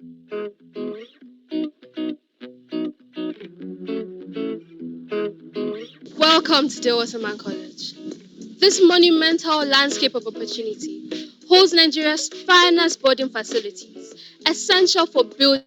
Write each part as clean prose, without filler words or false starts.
Welcome to the Waterman College. This monumental landscape of opportunity holds Nigeria's finest boarding facilities, essential for building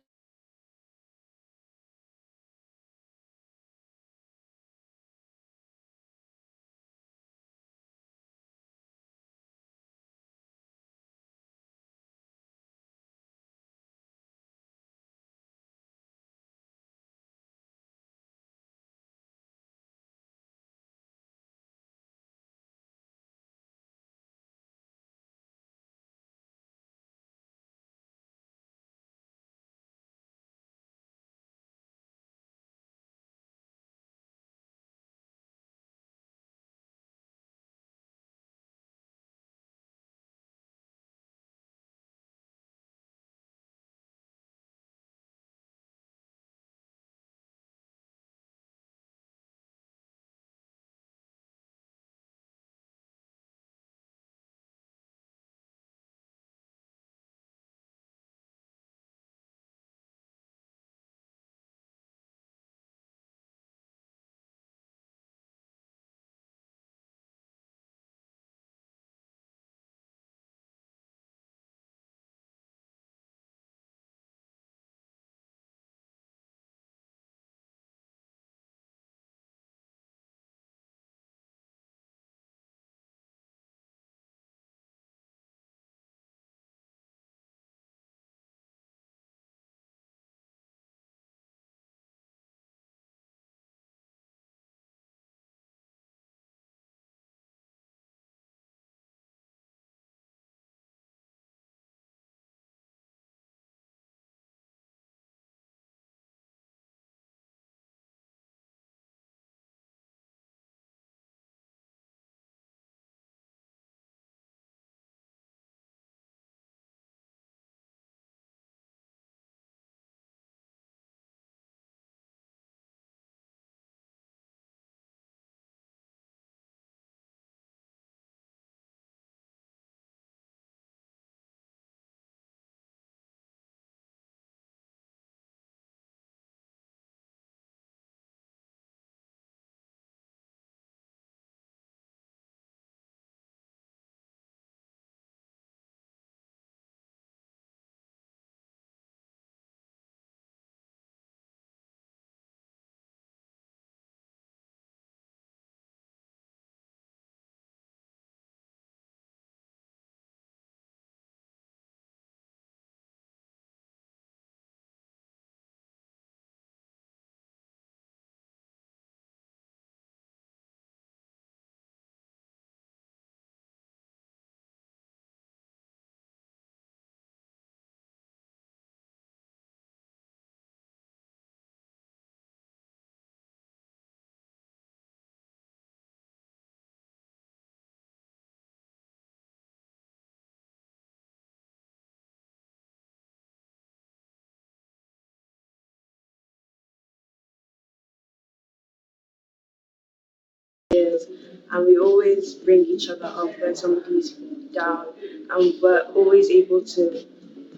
Years, and we always bring each other up when somebody's down, and we're always able to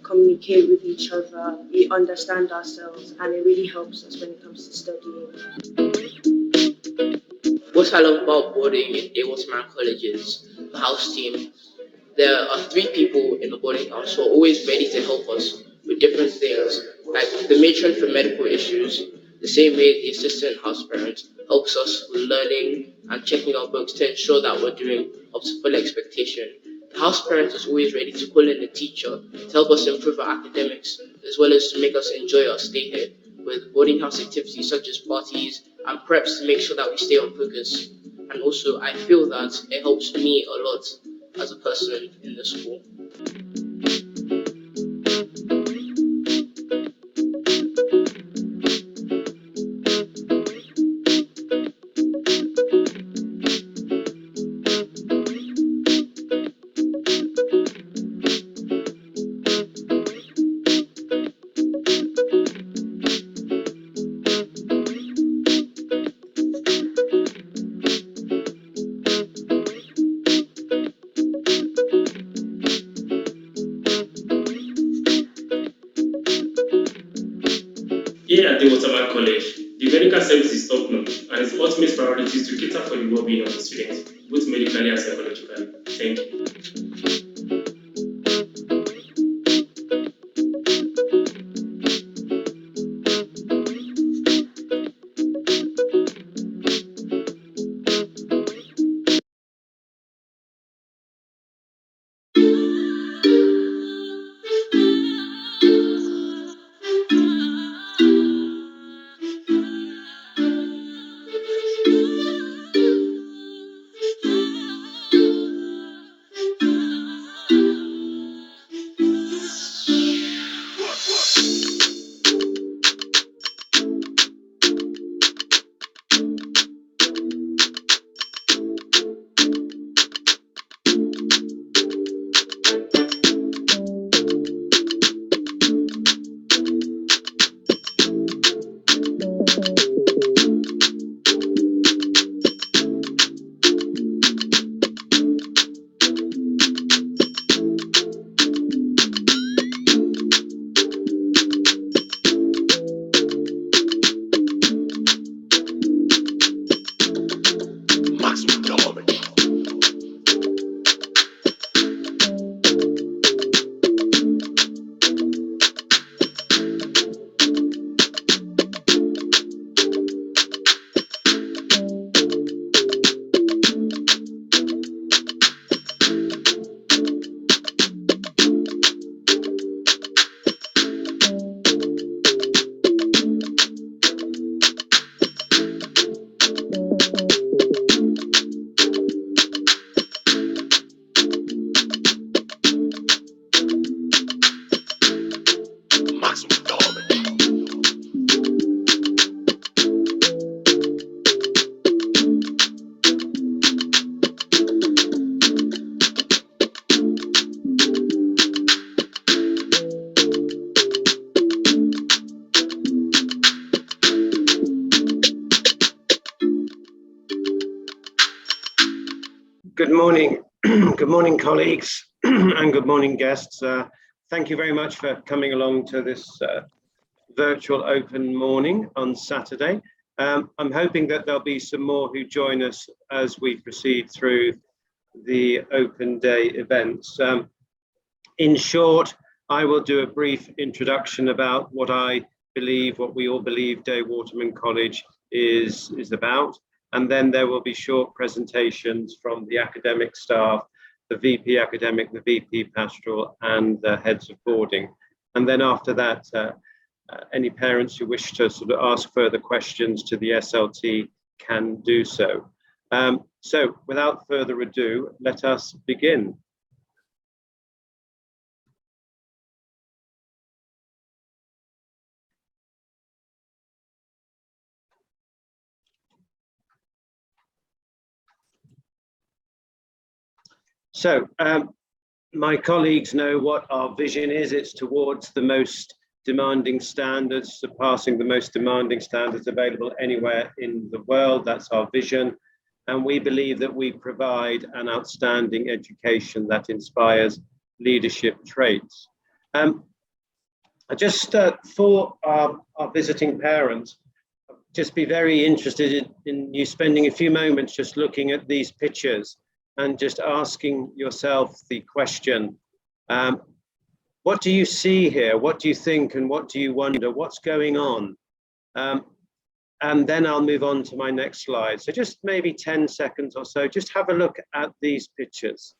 communicate with each other, we understand ourselves, and it really helps us when it comes to studying. What I love about boarding in Waterman College is the house team. There are three people in the boarding house who are always ready to help us with different things, like the matron for medical issues, the same way the assistant house parent helps us with learning and checking our books to ensure that we're doing up to full expectation. The house parent is always ready to call in the teacher to help us improve our academics, as well as to make us enjoy our stay here with boarding house activities such as parties and preps to make sure that we stay on focus. And also, I feel that it helps me a lot as a person in the school. Here at the Waterman College, the medical service is top-notch and its ultimate priority is to cater for the well-being of the students, both medically and psychologically. Thank you. Good morning. Good morning, colleagues, and good morning, guests. Thank you very much for coming along to this virtual open morning on Saturday. I'm hoping that there'll be some more who join us as we proceed through the open day events. In short, I will do a brief introduction about what we all believe Day Waterman College is about. And then there will be short presentations from the academic staff, the VP Academic, the VP Pastoral, and the heads of boarding. And then after that, any parents who wish to sort of ask further questions to the SLT can do so. So without further ado, let us begin. So my colleagues know what our vision is. It's towards the most demanding standards, surpassing the most demanding standards available anywhere in the world. That's our vision. And we believe that we provide an outstanding education that inspires leadership traits. Just for our visiting parents, just be very interested in you spending a few moments just looking at these pictures and just asking yourself the question, what do you see here? What do you think and what do you wonder? What's going on? And then I'll move on to my next slide. So just maybe 10 seconds or so, just have a look at these pictures.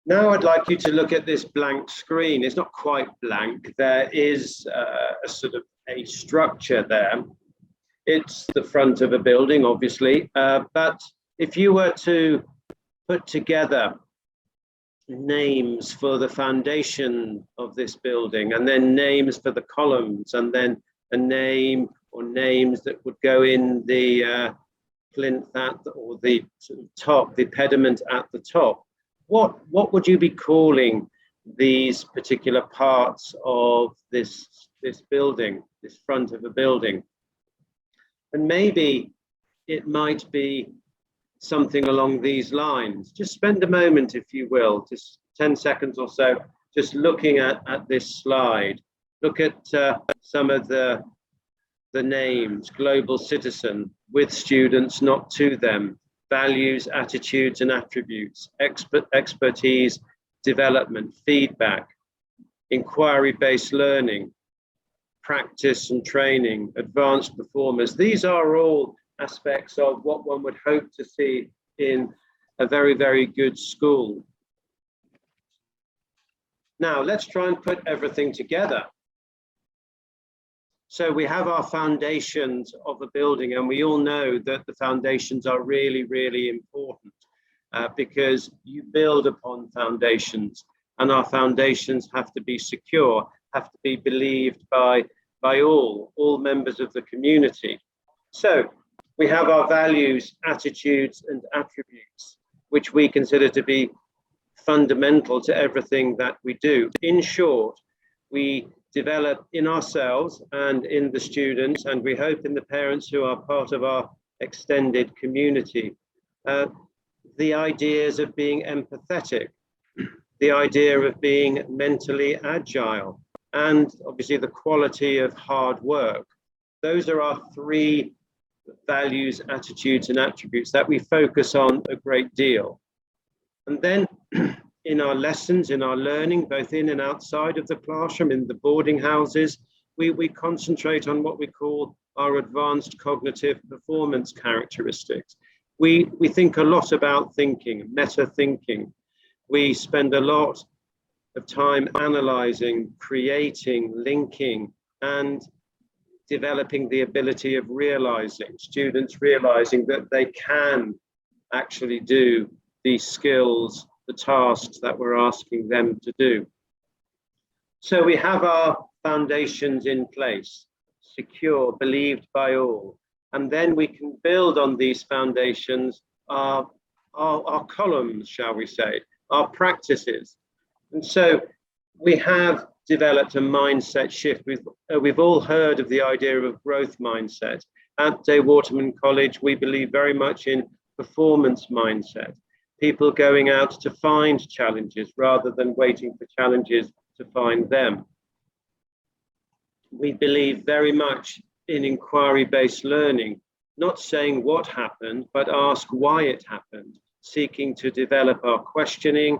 Now I'd like you to look at this blank screen. It's not quite blank. There is a sort of a structure there. It's the front of a building, obviously. But if you were to put together names for the foundation of this building, and then names for the columns, and then a name or names that would go in the plinth or the top, the pediment at the top, what would you be calling these particular parts of this building, this front of a building. And maybe it might be something along these lines. Just spend a moment, if you will, just 10 seconds or so, just looking at this slide. Look at some of the names: global citizen, with students, not to them, values, attitudes and attributes, expertise, development, feedback, inquiry-based learning, practice and training, advanced performers. These are all aspects of what one would hope to see in a very, very good school. Now, let's try and put everything together. So we have our foundations of a building, and we all know that the foundations are really, really important because you build upon foundations, and our foundations have to be secure, have to be believed by all members of the community. So we have our values, attitudes, and attributes, which we consider to be fundamental to everything that we do. In short, we develop in ourselves and in the students, and we hope in the parents who are part of our extended community, the ideas of being empathetic, the idea of being mentally agile, and obviously the quality of hard work. Those are our three values, attitudes, and attributes that we focus on a great deal. And then in our lessons, in our learning, both in and outside of the classroom, in the boarding houses, we concentrate on what we call our advanced cognitive performance characteristics. We think a lot about thinking, meta thinking. We spend a lot of time analyzing, creating, linking, and developing the ability of realizing, students realizing that they can actually do these skills, the tasks that we're asking them to do. So we have our foundations in place, secure, believed by all, and then we can build on these foundations our columns, shall we say, our practices. And so we have developed a mindset shift. We've all heard of the idea of a growth mindset. At Waterman College, we believe very much in performance mindset. People going out to find challenges rather than waiting for challenges to find them. We believe very much in inquiry-based learning, not saying what happened, but ask why it happened, seeking to develop our questioning,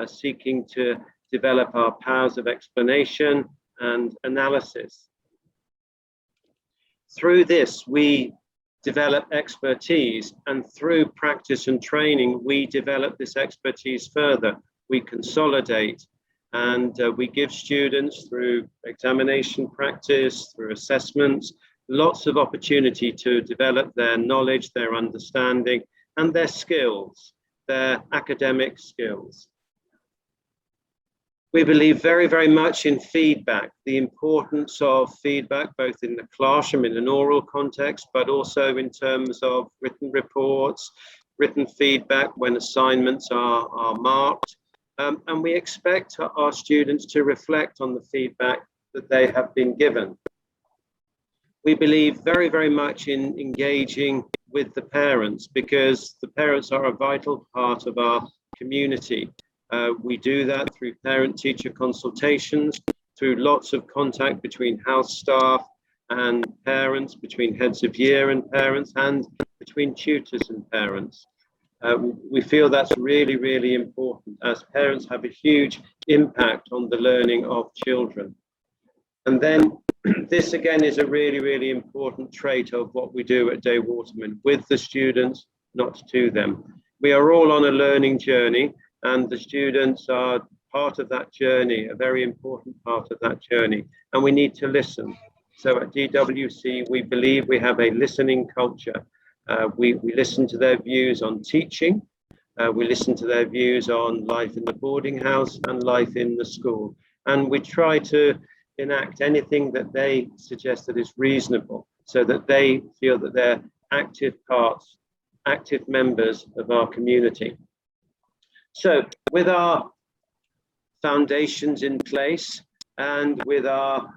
seeking to develop our powers of explanation and analysis. Through this, we develop expertise, and through practice and training, we develop this expertise further. We consolidate, and we give students, through examination practice, through assessments, lots of opportunity to develop their knowledge, their understanding, and their skills, their academic skills. We believe very, very much in feedback, the importance of feedback, both in the classroom in an oral context, but also in terms of written reports, written feedback when assignments are marked. And we expect our students to reflect on the feedback that they have been given. We believe very, very much in engaging with the parents, because the parents are a vital part of our community. We do that through parent-teacher consultations, through lots of contact between house staff and parents, between heads of year and parents, and between tutors and parents. We feel that's really, really important, as parents have a huge impact on the learning of children. And then this again is a really, really important trait of what we do at Waterman, with the students, not to them. We are all on a learning journey, and the students are part of that journey, a very important part of that journey, and we need to listen. So at DWC, we believe we have a listening culture. We listen to their views on teaching, we listen to their views on life in the boarding house and life in the school, and we try to enact anything that they suggest that is reasonable, so that they feel that they're active parts, active members of our community. So with our foundations in place, and with our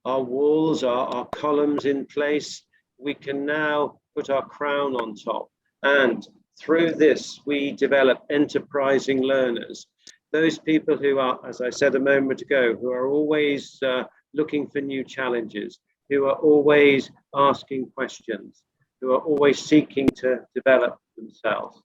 walls, our columns in place, we can now put our crown on top. And through this, we develop enterprising learners. Those people who are, as I said a moment ago, who are always looking for new challenges, who are always asking questions, who are always seeking to develop themselves.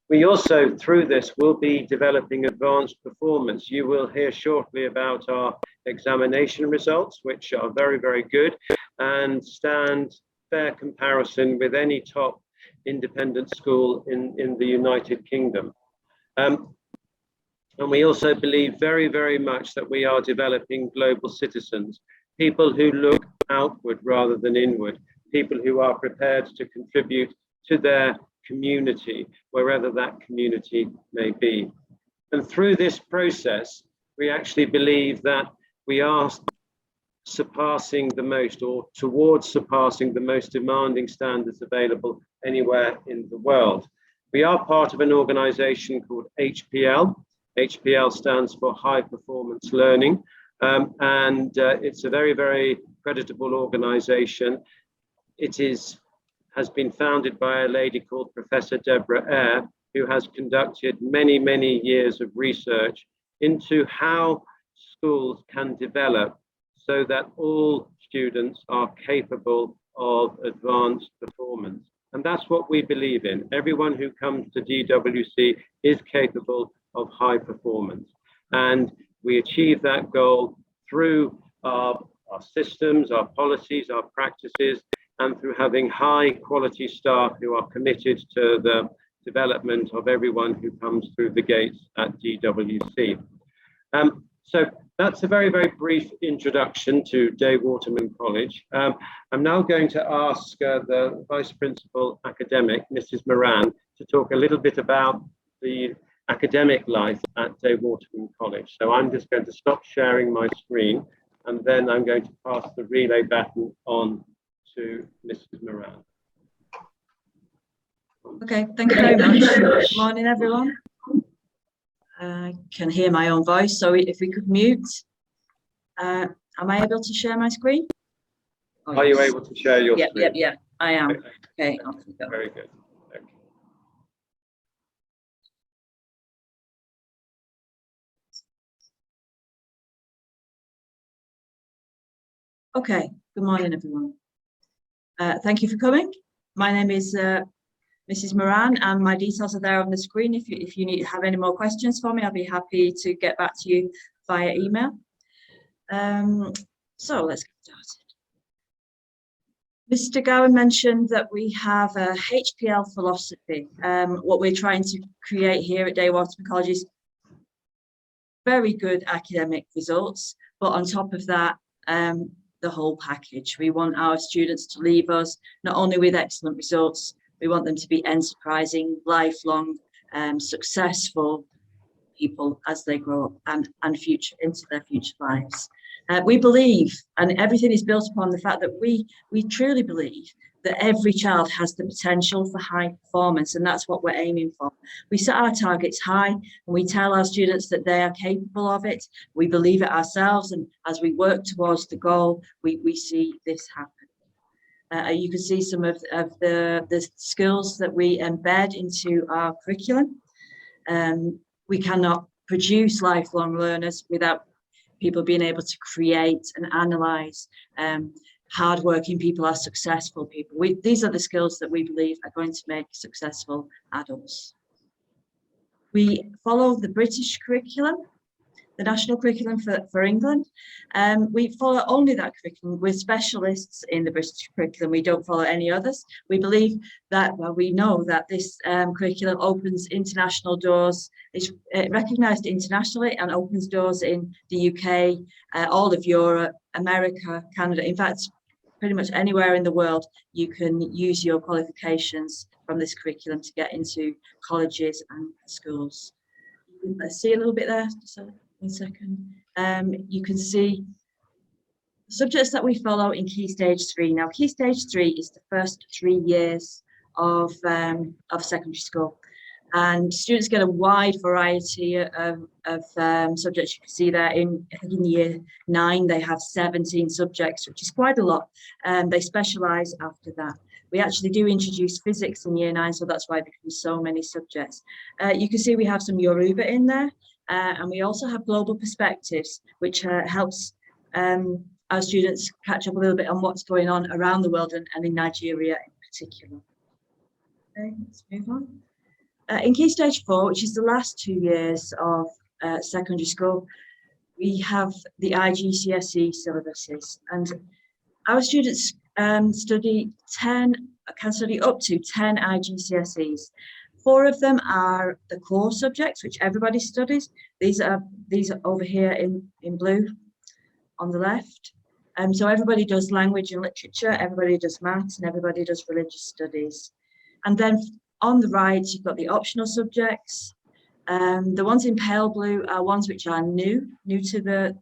We also, through this, will be developing advanced performance. You will hear shortly about our examination results, which are very, very good and stand fair comparison with any top independent school in the United Kingdom. And we also believe very, very much that we are developing global citizens, people who look outward rather than inward, people who are prepared to contribute to their community, wherever that community may be. And through this process, we actually believe that we are surpassing the most, or towards surpassing the most demanding standards available anywhere in the world. We are part of an organization called HPL. HPL stands for High Performance Learning, and it's a very, very creditable organization. It has been founded by a lady called Professor Deborah Eyre, who has conducted many, many years of research into how schools can develop so that all students are capable of advanced performance. And that's what we believe in. Everyone who comes to DWC is capable of high performance. And we achieve that goal through our systems, our policies, our practices, and through having high quality staff who are committed to the development of everyone who comes through the gates at DWC. So that's a very, very brief introduction to Day Waterman College. I'm now going to ask the Vice Principal Academic, Mrs. Moran, to talk a little bit about the academic life at Day Waterman College. So I'm just going to stop sharing my screen, and then I'm going to pass the relay baton on to Mrs. Moran. Okay, thank you very much. Good morning, everyone. I can hear my own voice, so if we could mute. Am I able to share my screen? Oh, are you able to share your screen? Yeah, I am. Okay, off we go. Very good. Okay, good morning, everyone. Thank you for coming. My name is Mrs. Moran, and my details are there on the screen. If you have any more questions for me, I'll be happy to get back to you via email. So let's get started. Mr. Gowan mentioned that we have a HPL philosophy. What we're trying to create here at Day Waterman College is very good academic results, but on top of that, the whole package. We want our students to leave us not only with excellent results, we want them to be enterprising, lifelong, successful people as they grow up and future into their future lives. We believe, and everything is built upon the fact that we truly believe that every child has the potential for high performance, and that's what we're aiming for. We set our targets high, and we tell our students that they are capable of it. We believe it ourselves, and as we work towards the goal, we see this happen. You can see some of the skills that we embed into our curriculum. We cannot produce lifelong learners without people being able to create and analyze. Hardworking people are successful people. These are the skills that we believe are going to make successful adults. We follow the British curriculum, the national curriculum for England. We follow only that curriculum. We're specialists in the British curriculum. We don't follow any others. We believe that, well, we know that this curriculum opens international doors. It's recognised internationally and opens doors in the UK, all of Europe, America, Canada. In fact, pretty much anywhere in the world, you can use your qualifications from this curriculum to get into colleges and schools. Let's see a little bit there. So, 1 second. You can see the subjects that we follow in Key Stage 3. Now, Key Stage 3 is the first 3 years of secondary school. And students get a wide variety of subjects. You can see there in year 9, they have 17 subjects, which is quite a lot. They specialise after that. We actually do introduce physics in year 9, so that's why it becomes so many subjects. You can see we have some Yoruba in there, and we also have global perspectives, which helps our students catch up a little bit on what's going on around the world and in Nigeria in particular. Okay, let's move on. In Key Stage 4, which is the last 2 years of secondary school, we have the Igcse syllabuses, and our students can study up to 10 Igcses. 4 of them are the core subjects, which everybody studies. These are over here in blue on the left. So everybody does language and literature, everybody does maths, and everybody does religious studies. And then on the right, you've got the optional subjects. The ones in pale blue are ones which are new to the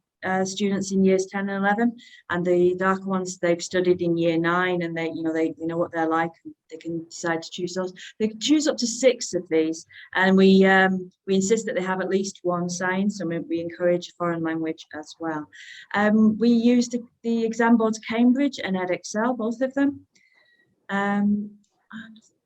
students in years 10 and 11, and the darker ones they've studied in year 9, and they know what they're like, and they can decide to choose those. They can choose up to 6 of these, and we insist that they have at least 1 science, and we encourage foreign language as well. We use the exam boards Cambridge and Edexcel, both of them. And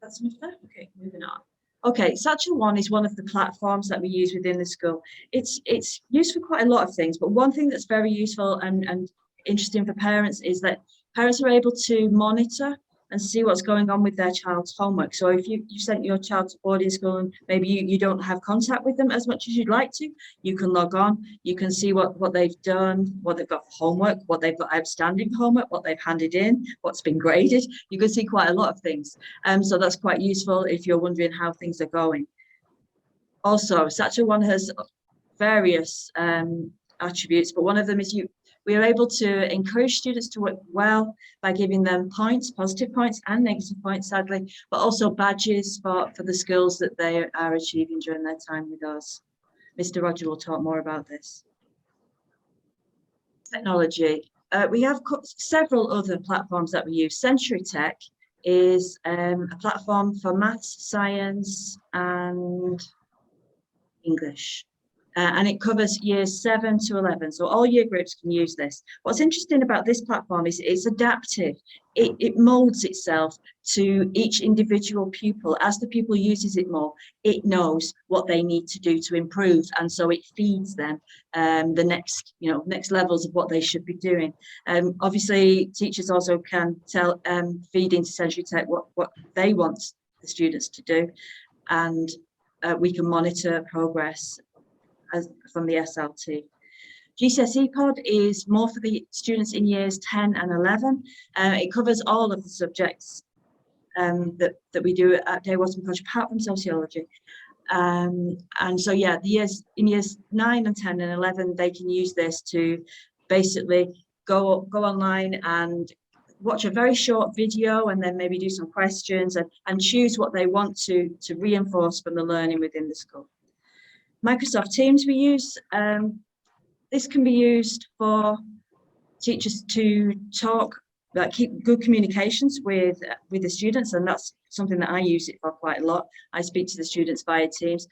that's enough there. Okay, moving on. Okay, Satchel One is one of the platforms that we use within the school. It's used for quite a lot of things, but one thing that's very useful and interesting for parents is that parents are able to monitor and see what's going on with their child's homework. So if you sent your child to boarding school and maybe you don't have contact with them as much as you'd like to, you can log on, you can see what they've done, what they've got for homework, what they've got outstanding homework, what they've handed in, what's been graded. You can see quite a lot of things. So that's quite useful if you're wondering how things are going. Also, Satchel One has various attributes, but one of them is we are able to encourage students to work well by giving them points, positive points and negative points, sadly, but also badges for the skills that they are achieving during their time with us. Mr. Roger will talk more about this. Technology. We have several other platforms that we use. Century Tech is a platform for maths, science and English. And it covers years 7 to 11. So all year groups can use this. What's interesting about this platform is it's adaptive. It molds itself to each individual pupil. As the pupil uses it more, it knows what they need to do to improve. And so it feeds them the next levels of what they should be doing. Obviously, teachers also can feed into Century Tech what they want the students to do. And we can monitor progress from the SLT. GCSE pod is more for the students in years 10 and 11. It covers all of the subjects that we do at Day Waterman College, apart from sociology. And so, yeah, in years 9 and 10 and 11, they can use this to basically go online and watch a very short video and then maybe do some questions and choose what they want to reinforce from the learning within the school. Microsoft Teams we use. This can be used for teachers to keep good communications with the students, and that's something that I use it for quite a lot. I speak to the students via Teams.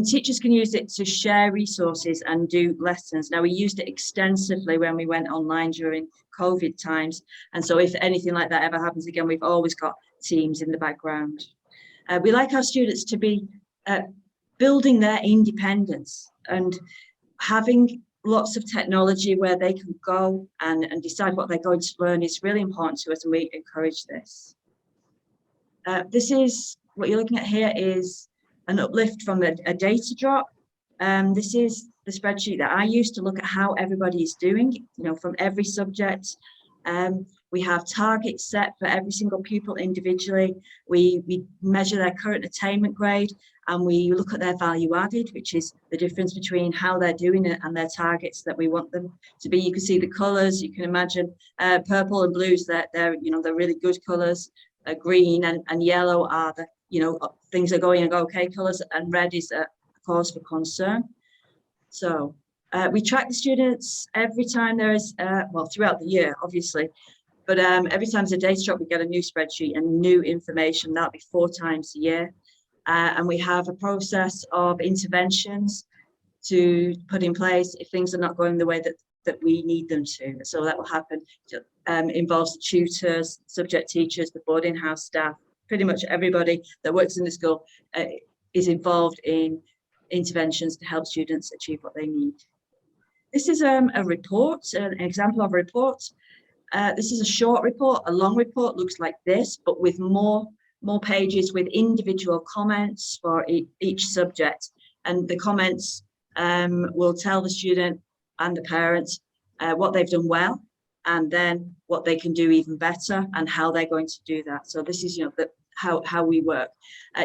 Teachers can use it to share resources and do lessons. Now, we used it extensively when we went online during COVID times, and so if anything like that ever happens again, we've always got Teams in the background. We like our students to be building their independence and having lots of technology where they can go and decide what they're going to learn is really important to us, and we encourage this. This is what you're looking at here is an uplift from a data drop. This is the spreadsheet that I use to look at how everybody is doing, from every subject. We have targets set for every single pupil individually. We measure their current attainment grade, and we look at their value added, which is the difference between how they're doing it and their targets that we want them to be. You can see the colours. You can imagine purple and blues. They're really good colours. Green and yellow are the things are going okay colours, and red is a cause for concern. So we track the students every time there is throughout the year, obviously. But every time there's a data drop, we get a new spreadsheet and new information. That'll be 4 times a year. and we have a process of interventions to put in place if things are not going the way that we need them to. So that will happen, involves the tutors, subject teachers, the boarding house staff, pretty much everybody that works in the school is involved in interventions to help students achieve what they need. This is a report, an example of a report. This is a short report. A long report looks like this, but with more pages with individual comments for each subject. And the comments will tell the student and the parents what they've done well, and then what they can do even better and how they're going to do that. So this is, how we work.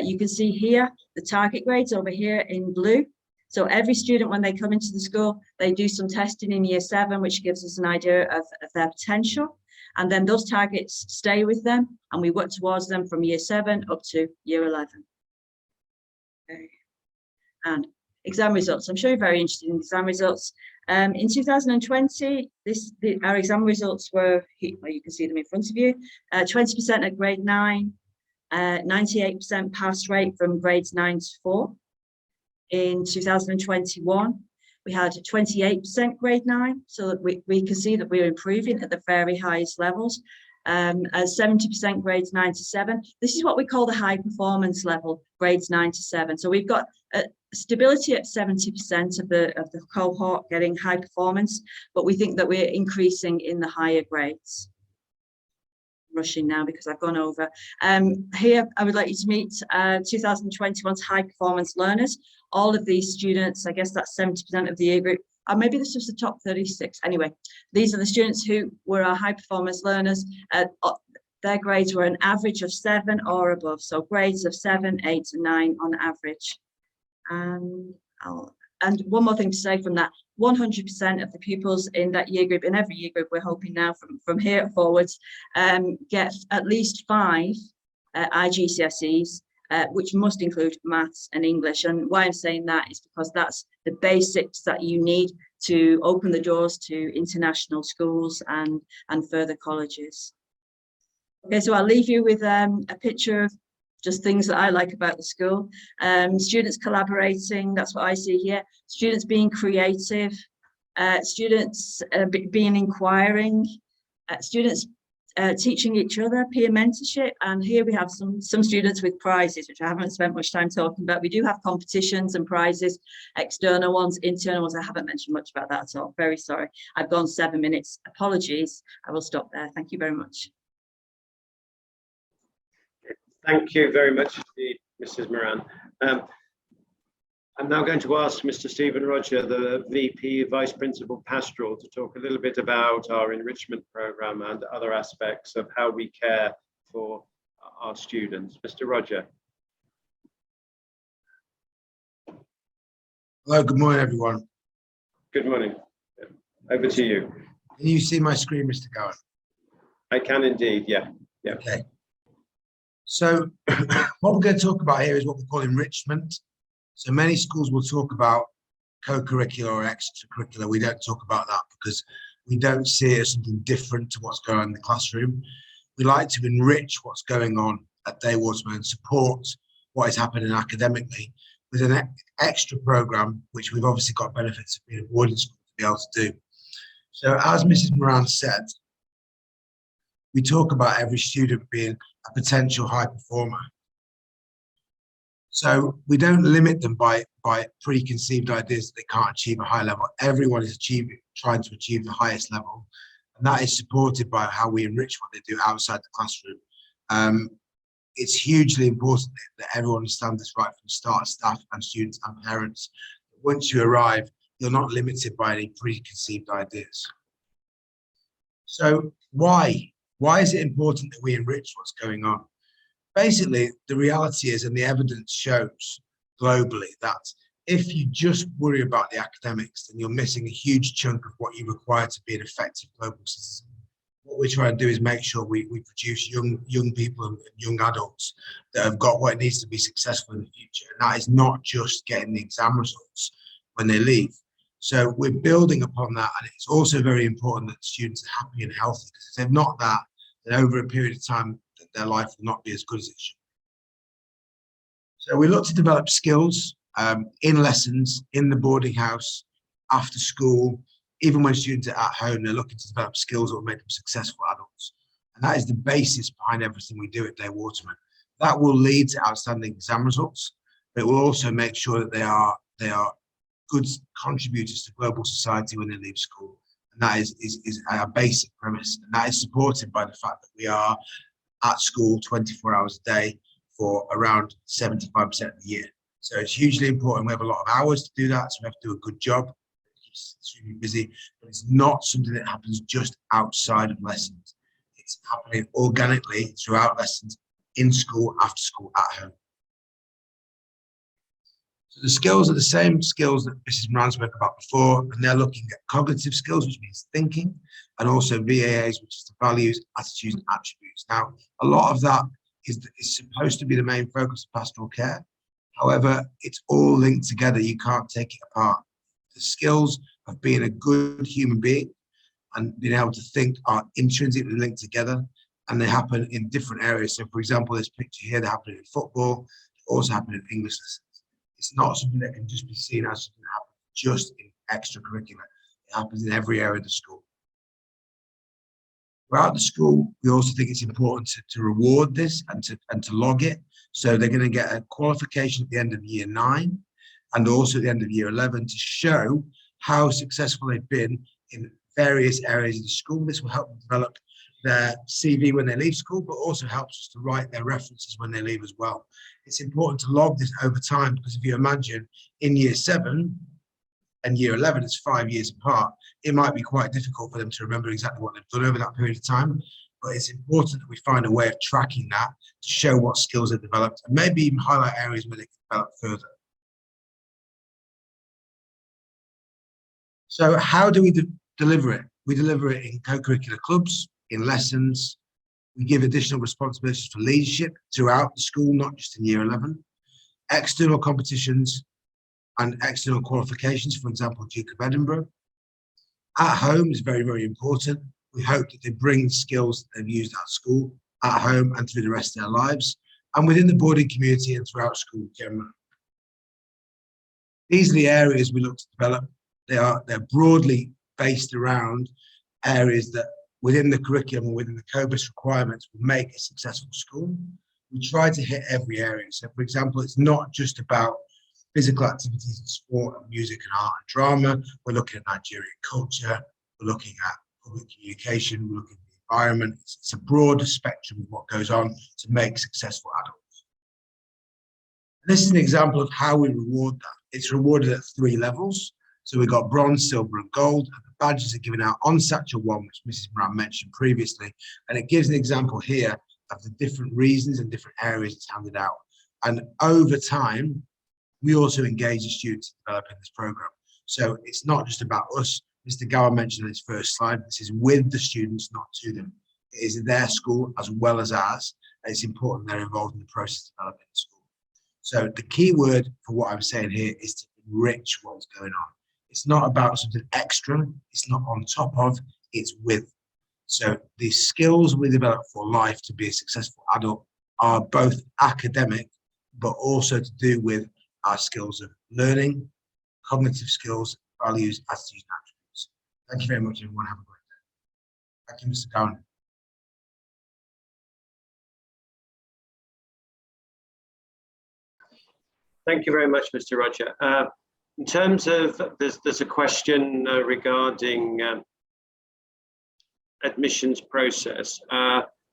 You can see here the target grades over here in blue. So every student, when they come into the school, they do some testing in year 7, which gives us an idea of their potential. And then those targets stay with them, and we work towards them from year 7 up to year 11. Okay. And exam results. I'm sure you're very interested in exam results. In 2020, our exam results were, well, you can see them in front of you, 20% at grade 9, 98% pass rate from grades 9 to 4. In 2021, we had 28% grade 9, so that we can see that we're improving at the very highest levels. 70% grades 9 to 7. This is what we call the high performance level, grades 9 to 7. So we've got stability at 70% of the cohort getting high performance, but we think that we're increasing in the higher grades. Rushing now because I've gone over. Here, I would like you to meet 2021's high performance learners. All of these students, I guess that's 70% of the year group, or maybe this was the top 36. Anyway, these are the students who were our high performance learners. Their grades were an average of 7 or above, so grades of 7, 8, and 9 on average. And one more thing to say from that, 100% of the pupils in that year group, in every year group, we're hoping now from here forwards, get at least 5 IGCSEs, which must include maths and English. And why I'm saying that is because that's the basics that you need to open the doors to international schools and further colleges. Okay, so I'll leave you with a picture of just things that I like about the school. Students collaborating, that's what I see here. Students being creative, students being inquiring, students teaching each other, peer mentorship. And here we have some students with prizes, which I haven't spent much time talking about. We do have competitions and prizes, external ones, internal ones. I haven't mentioned much about that at all. Very sorry. I've gone 7 minutes. Apologies. I will stop there. Thank you very much. Thank you very much, Mrs. Moran. I'm now going to ask Mr. Stephen Roger, the VP, Vice Principal Pastoral, to talk a little bit about our enrichment program and other aspects of how we care for our students. Mr. Roger. Hello, good morning, everyone. Good morning. Over to you. Can you see my screen, Mr. Gowan? I can indeed, yeah. Okay. So what we're going to talk about here is what we call enrichment. So many schools will talk about co-curricular or extracurricular. We don't talk about that because we don't see it as something different to what's going on in the classroom. We like to enrich what's going on at Waterman and support what is happening academically with an extra program, which we've obviously got benefits of being a boarding school to be able to do. So as Mrs. Moran said, we talk about every student being a potential high performer. So we don't limit them by preconceived ideas that they can't achieve a high level. Everyone is trying to achieve the highest level. And that is supported by how we enrich what they do outside the classroom. It's hugely important that everyone understands this right from the start, staff and students and parents. Once you arrive, you're not limited by any preconceived ideas. So why? Why is it important that we enrich what's going on? Basically, the reality is, and the evidence shows globally, that if you just worry about the academics, then you're missing a huge chunk of what you require to be an effective global citizen. What we're trying to do is make sure we produce young people and young adults that have got what it needs to be successful in the future. And that is not just getting the exam results when they leave. So we're building upon that, and it's also very important that students are happy and healthy, because if they're not that, then over a period of time, their life will not be as good as it should. So we look to develop skills in lessons, in the boarding house, after school, even when students are at home, they're looking to develop skills that will make them successful adults. And that is the basis behind everything we do at Day Waterman. That will lead to outstanding exam results, but it will also make sure that they are good contributors to global society when they leave school. And that is our basic premise. And that is supported by the fact that we are at school 24 hours a day for around 75% of the year. So it's hugely important. We have a lot of hours to do that, so we have to do a good job. It's extremely busy, but it's not something that happens just outside of lessons. It's happening organically throughout lessons, in school, after school, at home. So the skills are the same skills that Mrs. Moran spoke about before, and they're looking at cognitive skills, which means thinking, and also VAAs, which is the values, attitudes, and attributes. Now, a lot of that is supposed to be the main focus of pastoral care. However, it's all linked together. You can't take it apart. The skills of being a good human being and being able to think are intrinsically linked together, and they happen in different areas. So, for example, this picture here, they happen in football, they also happen in English lessons. It's not something that can just be seen as something that happens just in extracurricular. It happens in every area of the school. Throughout the school, we also think it's important to reward this and to log it. So they're going to get a qualification at the end of year 9 and also at the end of year 11 to show how successful they've been in various areas of the school. This will help them develop their CV when they leave school, but also helps us to write their references when they leave as well. It's important to log this over time, because if you imagine in year 7 and year 11, it's 5 years apart, it might be quite difficult for them to remember exactly what they've done over that period of time. But it's important that we find a way of tracking that to show what skills they've developed and maybe even highlight areas where they can develop further. So how do we deliver it? We deliver it in co-curricular clubs, in lessons. We give additional responsibilities for leadership throughout the school, not just in year 11. External competitions and external qualifications, for example, Duke of Edinburgh. At home is very, very important. We hope that they bring skills that they've used at school, at home, and through the rest of their lives, and within the boarding community and throughout school generally. These are the areas we look to develop. They're broadly based around areas that within the curriculum or within the COBIS requirements will make a successful school. We try to hit every area. So, for example, it's not just about physical activities and sport and music and art and drama. We're looking at Nigerian culture. We're looking at public communication. We're looking at the environment. It's a broader spectrum of what goes on to make successful adults. And this is an example of how we reward that. It's rewarded at 3 levels. So we've got bronze, silver, and gold. And the badges are given out on Satchel 1, which Mrs. Moran mentioned previously. And it gives an example here of the different reasons and different areas it's handed out. And over time, we also engage the students in developing this program. So it's not just about us. Mr. Gower mentioned on his first slide, this is with the students, not to them. It is their school as well as ours. And it's important they're involved in the process of developing the school. So the key word for what I'm saying here is to enrich what's going on. It's not about something extra. It's not on top of, it's with. So the skills we develop for life to be a successful adult are both academic, but also to do with our skills of learning, cognitive skills, values, attitudes, and attributes. Thank you very much, everyone. Have a great day. Thank you, Mr. Gowan. Thank you very much, Mr. Roger. In terms of, there's a question regarding admissions process.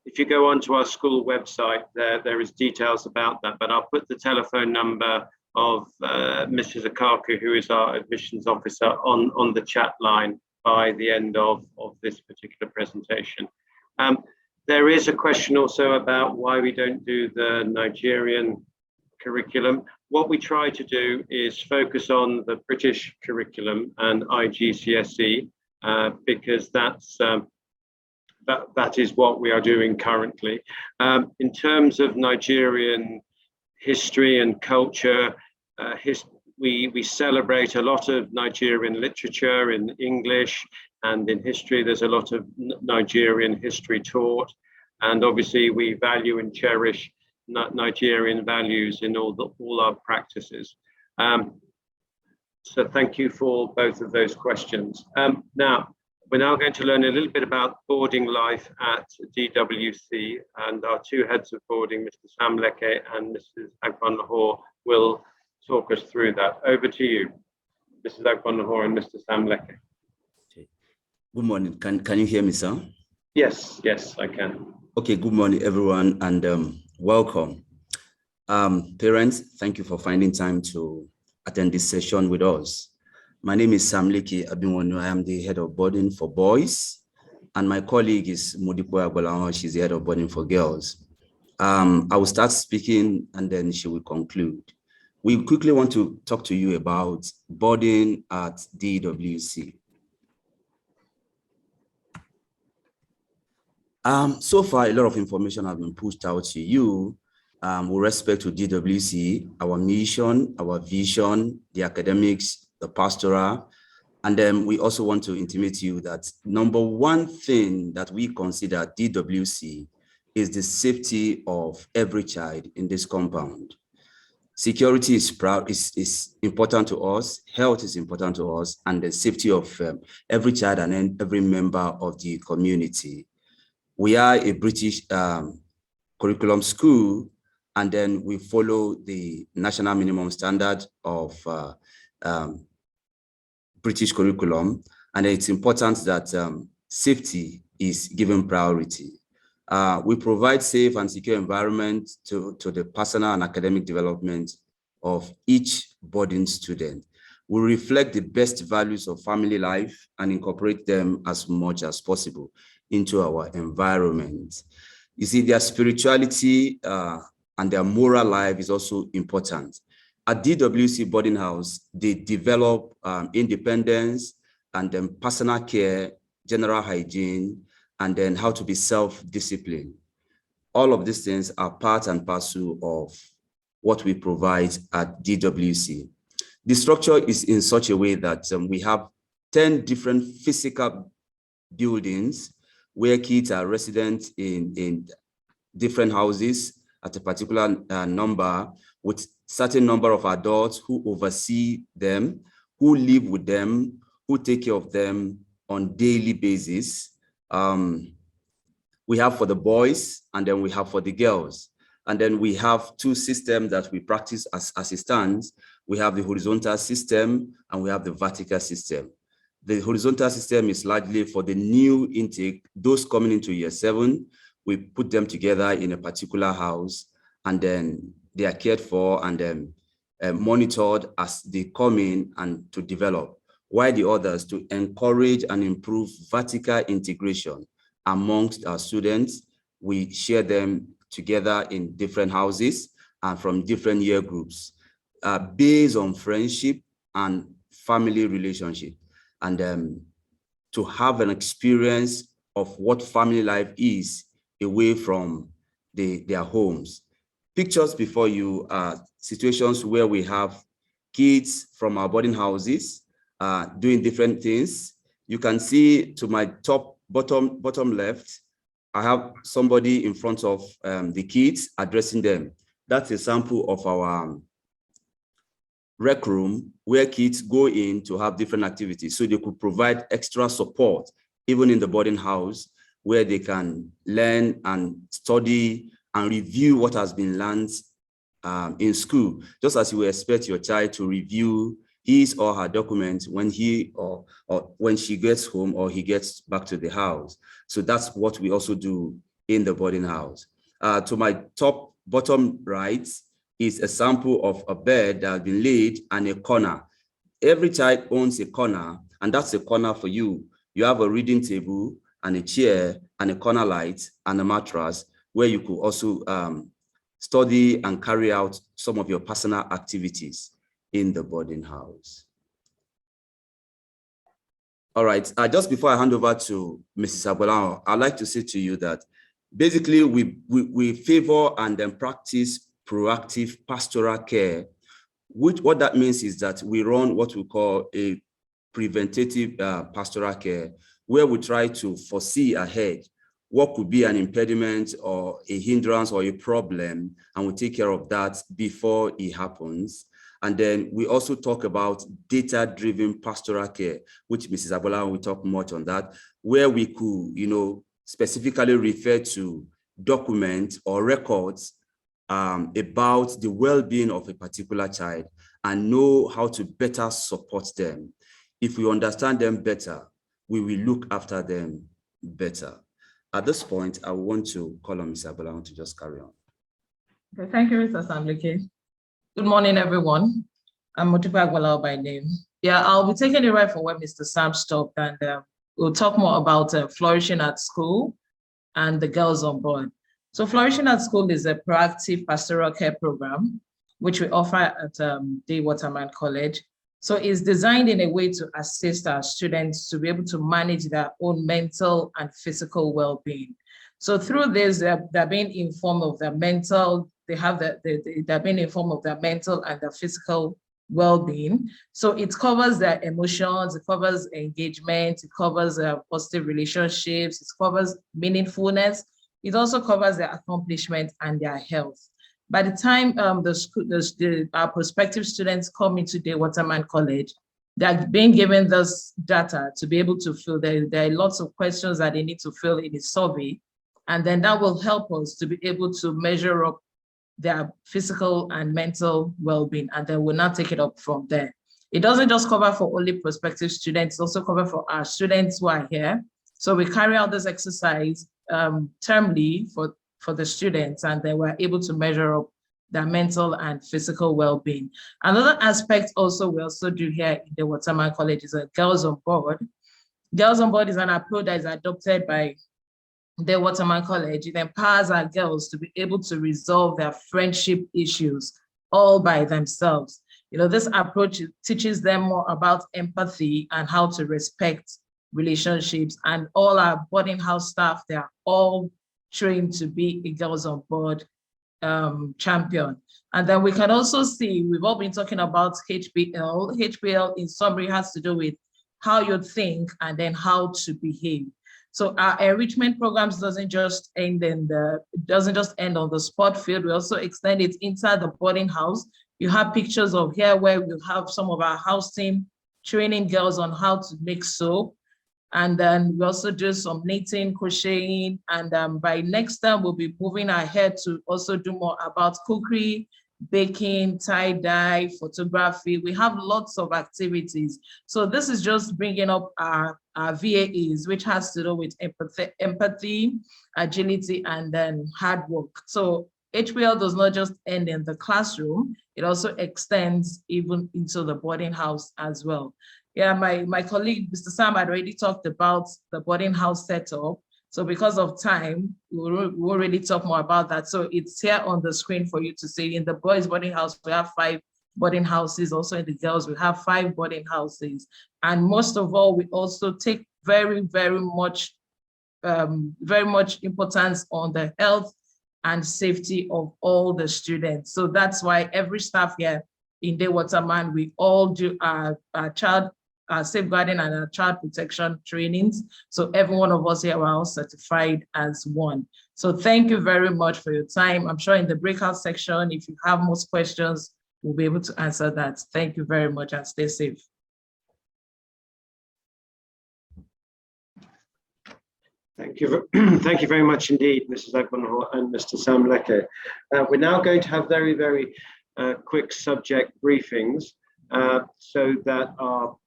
If you go onto our school website, there is details about that, but I'll put the telephone number of Mrs. Akaku, who is our admissions officer, on the chat line by the end of this particular presentation. There is a question also about why we don't do the Nigerian curriculum. What we try to do is focus on the British curriculum and IGCSE, because that is what we are doing currently. In terms of Nigerian history and culture, we celebrate a lot of Nigerian literature in English, and in history there's a lot of Nigerian history taught, and obviously we value and cherish Nigerian values in all our practices. So thank you for both of those questions. Now, we're now going to learn a little bit about boarding life at DWC, and our two heads of boarding, Mr. Sam Leke and Mrs. Akban Lahore, will talk us through that. Over to you, Mrs. Akban Lahore and Mr. Sam Leke. Good morning. Can you hear me, sir? Yes, I can. Okay, good morning, everyone, and welcome. Parents, thank you for finding time to attend this session with us. My name is Sam Leke Abinwonu. I am the head of boarding for boys, and my colleague is Modipo Agbolanho. She's the head of boarding for girls. I will start speaking, and then she will conclude. We quickly want to talk to you about boarding at DWC. So far, a lot of information has been pushed out to you with respect to DWC, our mission, our vision, the academics, the pastoral, and then we also want to intimate you that number one thing that we consider at DWC is the safety of every child in this compound. Security is important to us, health is important to us, and the safety of every child and every member of the community. We are a British curriculum school, and then we follow the national minimum standard of British curriculum, and it's important that safety is given priority. We provide safe and secure environment to the personal and academic development of each boarding student. We reflect the best values of family life and incorporate them as much as possible into our environment. You see, their spirituality and their moral life is also important. At DWC Boarding House, they develop independence and then personal care, general hygiene, and then how to be self-disciplined. All of these things are part and parcel of what we provide at DWC. The structure is in such a way that we have 10 different physical buildings where kids are resident in different houses at a particular number, with certain number of adults who oversee them, who live with them, who take care of them on daily basis. We have for the boys, and then we have for the girls. And then we have two systems that we practice as it stands. We have the horizontal system and we have the vertical system. The horizontal system is largely for the new intake, those coming into year 7. We put them together in a particular house, and then they are cared for and then monitored as they come in and to develop. While the others to encourage and improve vertical integration amongst our students, we share them together in different houses and from different year groups based on friendship and family relationship, and to have an experience of what family life is away from their homes. Pictures before you are situations where we have kids from our boarding houses doing different things. You can see to my bottom left, I have somebody in front of the kids addressing them. That's a sample of our rec room where kids go in to have different activities, so they could provide extra support even in the boarding house, where they can learn and study and review what has been learned in school, just as you would expect your child to review his or her documents when he or when she gets home or he gets back to the house. So that's what we also do in the boarding house. To my bottom right is a sample of a bed that has been laid and a corner. Every child owns a corner, and that's a corner for you. You have a reading table and a chair and a corner light and a mattress where you could also study and carry out some of your personal activities in the boarding house. All right, just before I hand over to Mrs. Agbolanho, I'd like to say to you that basically we favor and then practice proactive pastoral care, what that means is that we run what we call a preventative pastoral care, where we try to foresee ahead what could be an impediment or a hindrance or a problem, and we take care of that before it happens. And then we also talk about data-driven pastoral care, which Mrs. Abola will talk much on that, where we could, specifically refer to documents or records about the well-being of a particular child and know how to better support them. If we understand them better, we will look after them better. At this point, I want to call on Ms. Abola to just carry on. Okay, thank you, Mr. Samleke. Good morning, everyone. I'm Motiba Agwala by name. Yeah, I'll be taking it right from where Mr. Sam stopped, and we'll talk more about flourishing at school and the girls on board. So Flourishing at School is a proactive pastoral care program, which we offer at the Waterman College. So it's designed in a way to assist our students to be able to manage their own mental and physical well-being. So through this, they're being informed of their mental, they're being informed of their mental and their physical well-being. So it covers their emotions, it covers engagement, it covers positive relationships, it covers meaningfulness. It also covers their accomplishment and their health. By the time our prospective students come into the Waterman College, they're being given this data to be able to fill. There are lots of questions that they need to fill in a survey, and then that will help us to be able to measure up their physical and mental well-being, and then we'll now take it up from there. It doesn't just cover for only prospective students, it's also cover for our students who are here. So we carry out this exercise termly for the students, and then we're able to measure up their mental and physical well-being. Another aspect also we also do here in the Waterman College is a Girls on Board. Girls on Board is an approach that is adopted by the Waterman College. It empowers our girls to be able to resolve their friendship issues all by themselves. This approach teaches them more about empathy and how to respect relationships, and all our boarding house staff, they're all trained to be a Girls on Board champion. And then we can also see, we've all been talking about HPL. HPL in summary has to do with how you think and then how to behave. So our enrichment programs doesn't just end on the sport field. We also extend it inside the boarding house. You have pictures of here where we have some of our house team training girls on how to make soap. And then we also do some knitting, crocheting, and by next time we'll be moving ahead to also do more about cookery, baking, tie-dye, photography. We have lots of activities. So this is just bringing up our VAEs, which has to do with empathy, agility, and then hard work. So HPL does not just end in the classroom, it also extends even into the boarding house as well. Yeah, my colleague, Mr. Sam, had already talked about the boarding house setup. So because of time, we'll already talk more about that. So it's here on the screen for you to see. In the boys' boarding house, we have 5 boarding houses. Also in the girls, we have 5 boarding houses. And most of all, we also take very, very much importance on the health and safety of all the students. So that's why every staff here in the Waterman, we all do our child safeguarding and our child protection trainings. So every one of us here are all certified as one. So thank you very much for your time. I'm sure in the breakout section, if you have most questions, we'll be able to answer that. Thank you very much and stay safe. Thank you. Thank you very much indeed, Mrs. Agbanho and Mr. Sam Leke. We're now going to have very, very quick subject briefings so that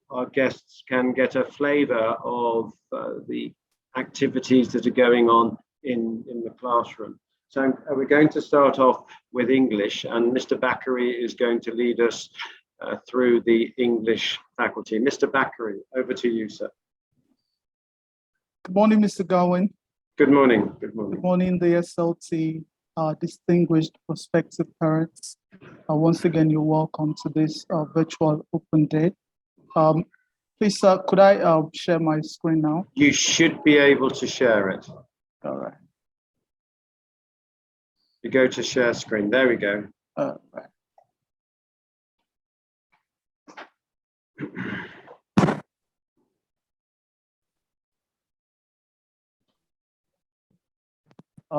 our guests can get a flavour of the activities that are going on in the classroom. So we're going to start off with English, and Mr. Bakary is going to lead us through the English faculty. Mr. Bakary, over to you, sir. Good morning, Mr. Gowan. Good morning. Good morning. Good morning, the SLT, distinguished prospective parents. Once again, you're welcome to this virtual open day. Please, sir, could I share my screen now? You should be able to share it. All right. You go to share screen. There we go. Right.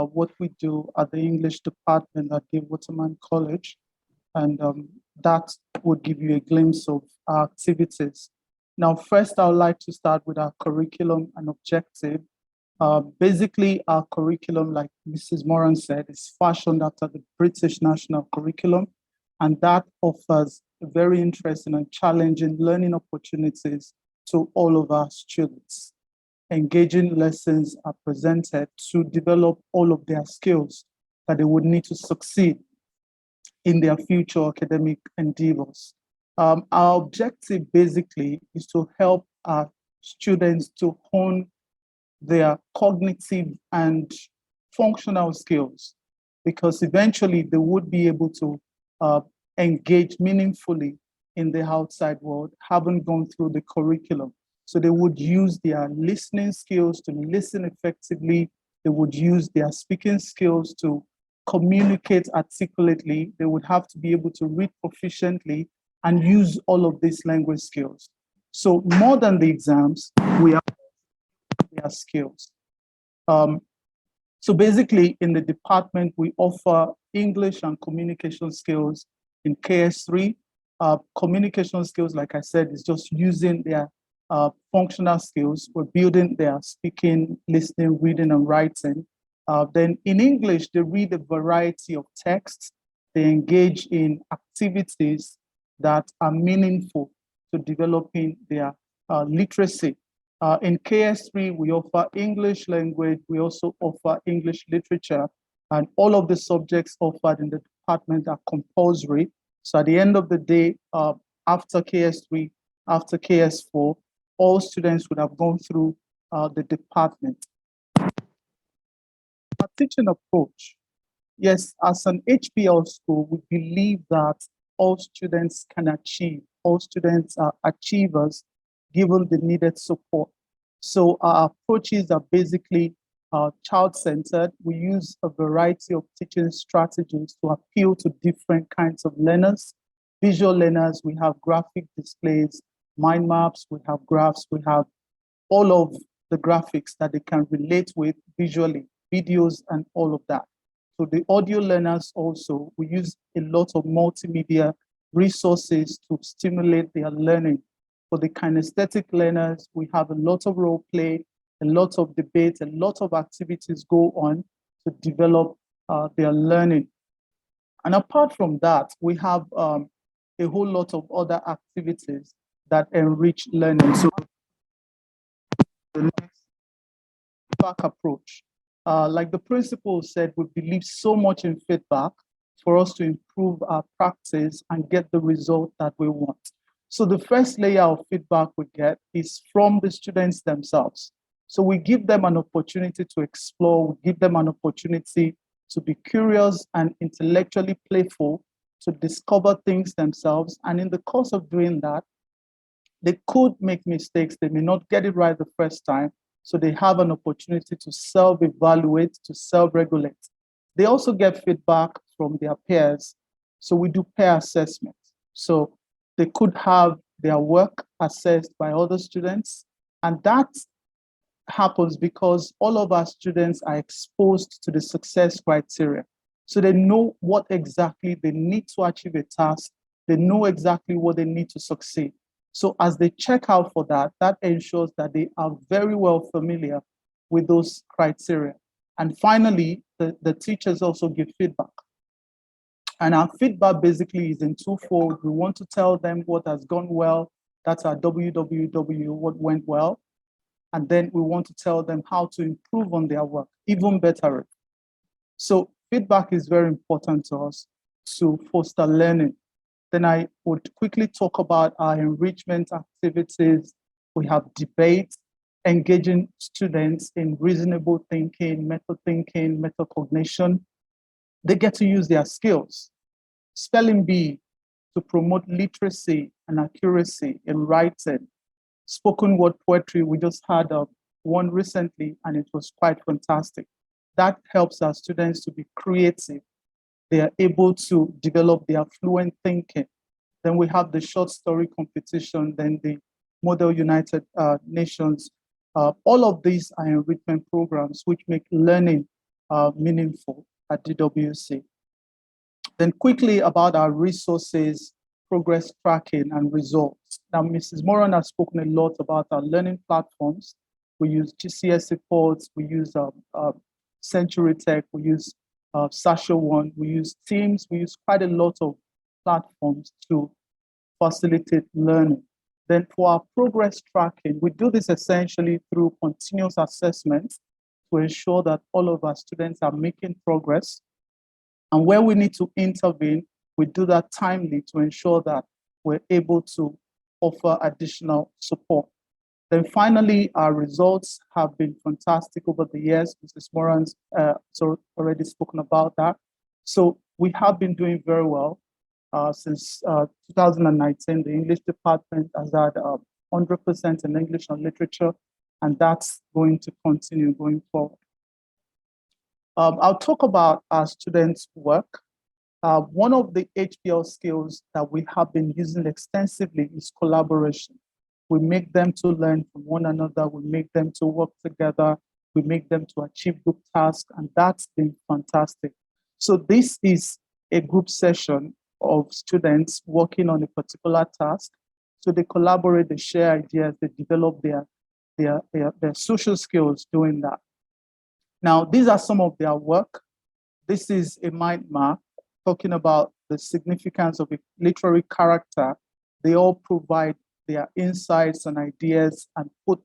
what we do at the English department at the Waterman College, and that would give you a glimpse of our activities. Now, first, I would like to start with our curriculum and objective. Basically, our curriculum, like Mrs. Moran said, is fashioned after the British national curriculum, and that offers very interesting and challenging learning opportunities to all of our students. Engaging lessons are presented to develop all of their skills that they would need to succeed in their future academic endeavors. Our objective basically is to help our students to hone their cognitive and functional skills, because eventually they would be able to engage meaningfully in the outside world, having gone through the curriculum. So they would use their listening skills to listen effectively. They would use their speaking skills to communicate articulately. They would have to be able to read proficiently and use all of these language skills. So more than the exams, we have their skills. So basically in the department, we offer English and communication skills in KS3. Communication skills, like I said, is just using their functional skills. We're building their speaking, listening, reading, and writing. Then in English, they read a variety of texts. They engage in activities that are meaningful to developing their literacy. In KS3, we offer English language. We also offer English literature, and all of the subjects offered in the department are compulsory. So at the end of the day, after KS3, after KS4, all students would have gone through the department. Our teaching approach. Yes, as an HPL school, we believe that all students can achieve. All students are achievers given the needed support. So our approaches are basically child-centered. We use a variety of teaching strategies to appeal to different kinds of learners. Visual learners, we have graphic displays, mind maps, we have graphs, we have all of the graphics that they can relate with visually, videos and all of that. So the audio learners also, we use a lot of multimedia resources to stimulate their learning. For the kinesthetic learners, we have a lot of role play, a lot of debate, a lot of activities go on to develop their learning. And apart from that, we have a whole lot of other activities that enrich learning. So the next feedback approach. Like the principal said, we believe so much in feedback for us to improve our practice and get the result that we want. So the first layer of feedback we get is from the students themselves. So we give them an opportunity to explore, we give them an opportunity to be curious and intellectually playful, to discover things themselves. And in the course of doing that, they could make mistakes. They may not get it right the first time. So they have an opportunity to self-evaluate, to self-regulate. They also get feedback from their peers. So we do peer assessment. So they could have their work assessed by other students. And that happens because all of our students are exposed to the success criteria. So they know what exactly they need to achieve a task. They know exactly what they need to succeed. So as they check out for that, that ensures that they are very well familiar with those criteria. And finally, the teachers also give feedback. And our feedback basically is in twofold. We want to tell them what has gone well. That's our WWW, what went well. And then we want to tell them how to improve on their work, even better. So feedback is very important to us to foster learning. Then I would quickly talk about our enrichment activities. We have debate, engaging students in reasonable thinking, metacognition. They get to use their skills. Spelling bee to promote literacy and accuracy in writing. Spoken word poetry, we just had one recently and it was quite fantastic. That helps our students to be creative. They are able to develop their fluent thinking. Then we have the short story competition, then the Model United Nations. All of these are enrichment programs which make learning meaningful at DWC. Then quickly about our resources, progress tracking and results. Now, Mrs. Moran has spoken a lot about our learning platforms. We use GCS reports, we use Century Tech, we use Sasha One, we use Teams, we use quite a lot of platforms to facilitate learning. Then for our progress tracking, we do this essentially through continuous assessments to ensure that all of our students are making progress. And where we need to intervene, we do that timely to ensure that we're able to offer additional support. Then finally, our results have been fantastic over the years. Mrs. Moran's already spoken about that. So we have been doing very well. Since 2019, the English department has had 100% in English and literature, and that's going to continue going forward. I'll talk about our students' work. One of the HPL skills that we have been using extensively is collaboration. We make them to learn from one another, we make them to work together, we make them to achieve group tasks, and that's been fantastic. So this is a group session of students working on a particular task. So they collaborate, they share ideas, they develop their social skills doing that. Now, these are some of their work. This is a mind map talking about the significance of a literary character. They all provide their insights and ideas and put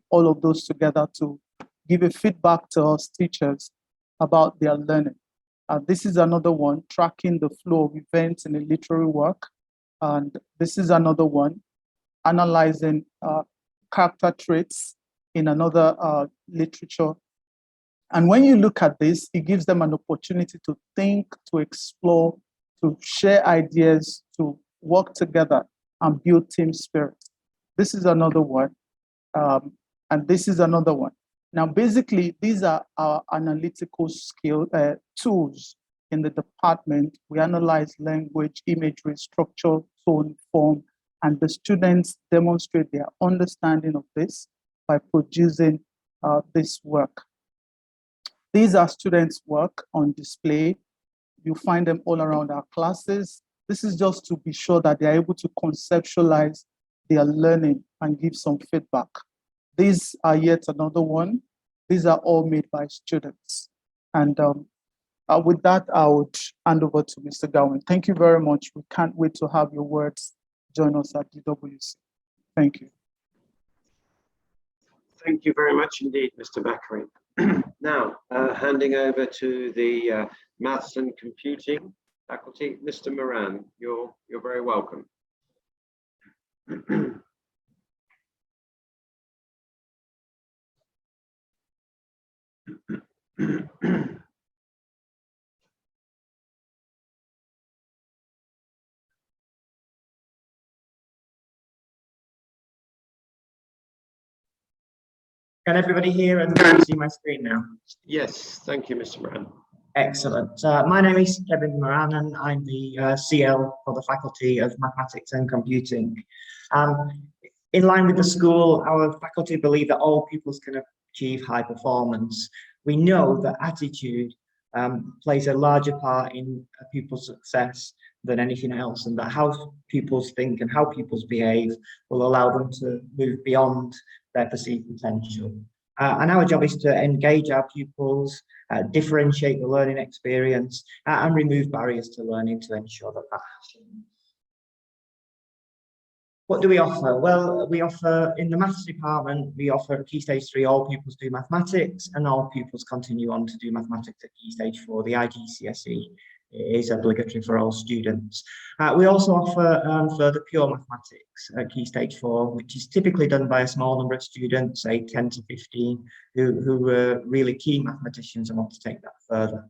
all of those together to give a feedback to us teachers about their learning. This is another one, tracking the flow of events in a literary work. And this is another one, analyzing character traits in another literature. And when you look at this, it gives them an opportunity to think, to explore, to share ideas, to work together and build team spirit. This is another one, and this is another one. Now, basically, these are our analytical skill tools in the department. We analyze language, imagery, structure, tone, form, and the students demonstrate their understanding of this by producing this work. These are students' work on display. You find them all around our classes. This is just to be sure that they're able to conceptualize their learning and give some feedback. These are yet another one. These are all made by students. And with that, I would hand over to Mr. Gowan. Thank you very much. We can't wait to have your words join us at DWC. Thank you. Thank you very much indeed, Mr. Bakary. Now, handing over to the Maths and Computing faculty, Mr. Moran, you're very welcome. Can everybody hear and see my screen now? Yes, thank you, Mr. Moran. Excellent. My name is Kevin Moran and I'm the CL for the Faculty of Mathematics and Computing. In line with the school, our faculty believe that all pupils can achieve high performance. We know that attitude plays a larger part in a pupil's success than anything else, and that how pupils think and how pupils behave will allow them to move beyond their perceived potential. And our job is to engage our pupils, differentiate the learning experience, and remove barriers to learning to ensure that happens. What do we offer? Well, we offer, in the Maths department, we offer Key Stage 3, all pupils do mathematics, and all pupils continue on to do mathematics at Key Stage 4, the IGCSE is obligatory for all students. We also offer further pure mathematics at Key Stage 4, which is typically done by a small number of students, say 10 to 15, who are really keen mathematicians and want to take that further.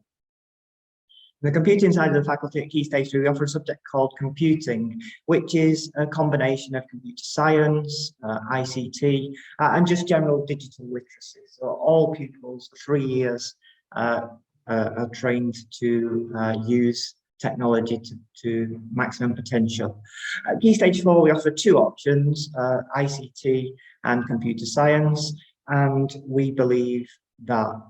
The computing side of the faculty at Key Stage 3, we offer a subject called computing, which is a combination of computer science, ICT, and just general digital literacy. So all pupils for 3 years are trained to use technology to maximum potential. At Key Stage 4, we offer 2 options, ICT and computer science, and we believe that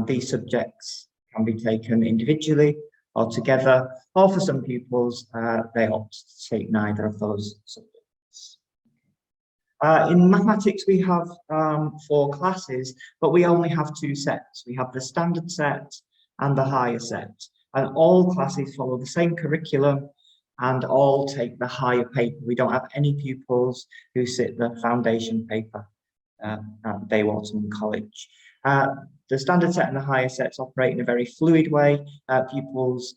these subjects can be taken individually or together, or for some pupils, they opt to take neither of those subjects. In mathematics, we have 4 classes, but we only have 2 sets. We have the standard set and the higher set, and all classes follow the same curriculum and all take the higher paper. We don't have any pupils who sit the foundation paper at Waterman College. The standard set and the higher sets operate in a very fluid way. Pupils,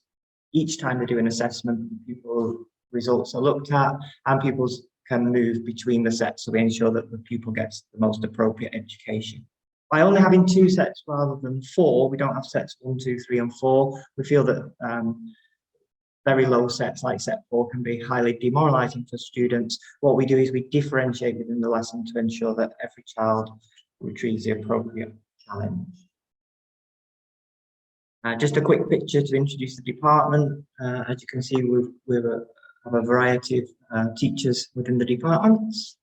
each time they do an assessment, pupil results are looked at, and pupils can move between the sets, so we ensure that the pupil gets the most appropriate education. By only having 2 sets rather than 4, we don't have sets 1, 2, 3, and 4. We feel that very low sets like set 4 can be highly demoralizing for students. What we do is we differentiate within the lesson to ensure that every child retrieves the appropriate challenge. Just a quick picture to introduce the department. As you can see, we have a variety of teachers within the departments.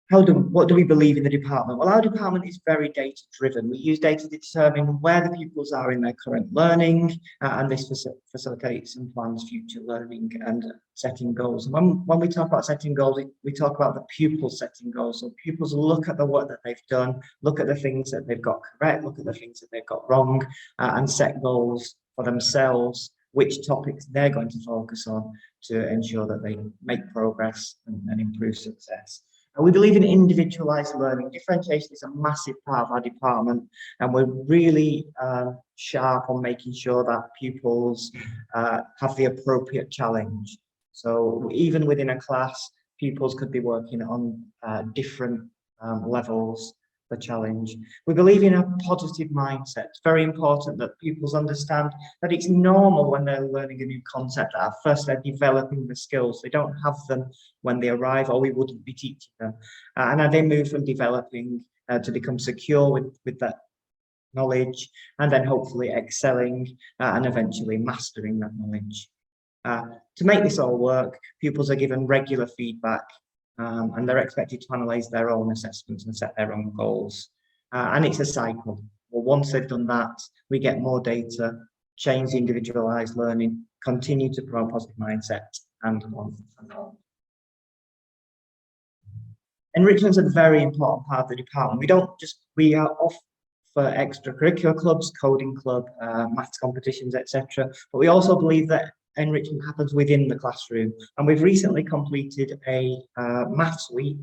What do we believe in the department? Well, our department is very data driven. We use data to determine where the pupils are in their current learning, and this facilitates and plans future learning and setting goals. And when we talk about setting goals, we talk about the pupils setting goals. So pupils look at the work that they've done, look at the things that they've got correct, look at the things that they've got wrong, and set goals for themselves, which topics they're going to focus on to ensure that they make progress and improve success. We believe in individualized learning. Differentiation is a massive part of our department, and we're really sharp on making sure that pupils have the appropriate challenge. So even within a class, pupils could be working on different levels the challenge. We believe in a positive mindset. It's very important that pupils understand that it's normal when they're learning a new concept that at first they're developing the skills. They don't have them when they arrive, or we wouldn't be teaching them. And then they move from developing to become secure with that knowledge, and then hopefully excelling and eventually mastering that knowledge. To make this all work, pupils are given regular feedback, and they're expected to analyse their own assessments and set their own goals. And it's a cycle. Well, once they've done that, we get more data, change the individualised learning, continue to promote positive mindset, and on and on. Enrichment is a very important part of the department. We are off for extracurricular clubs, coding club, maths competitions, etc. But we also believe that enrichment happens within the classroom, and we've recently completed a maths week,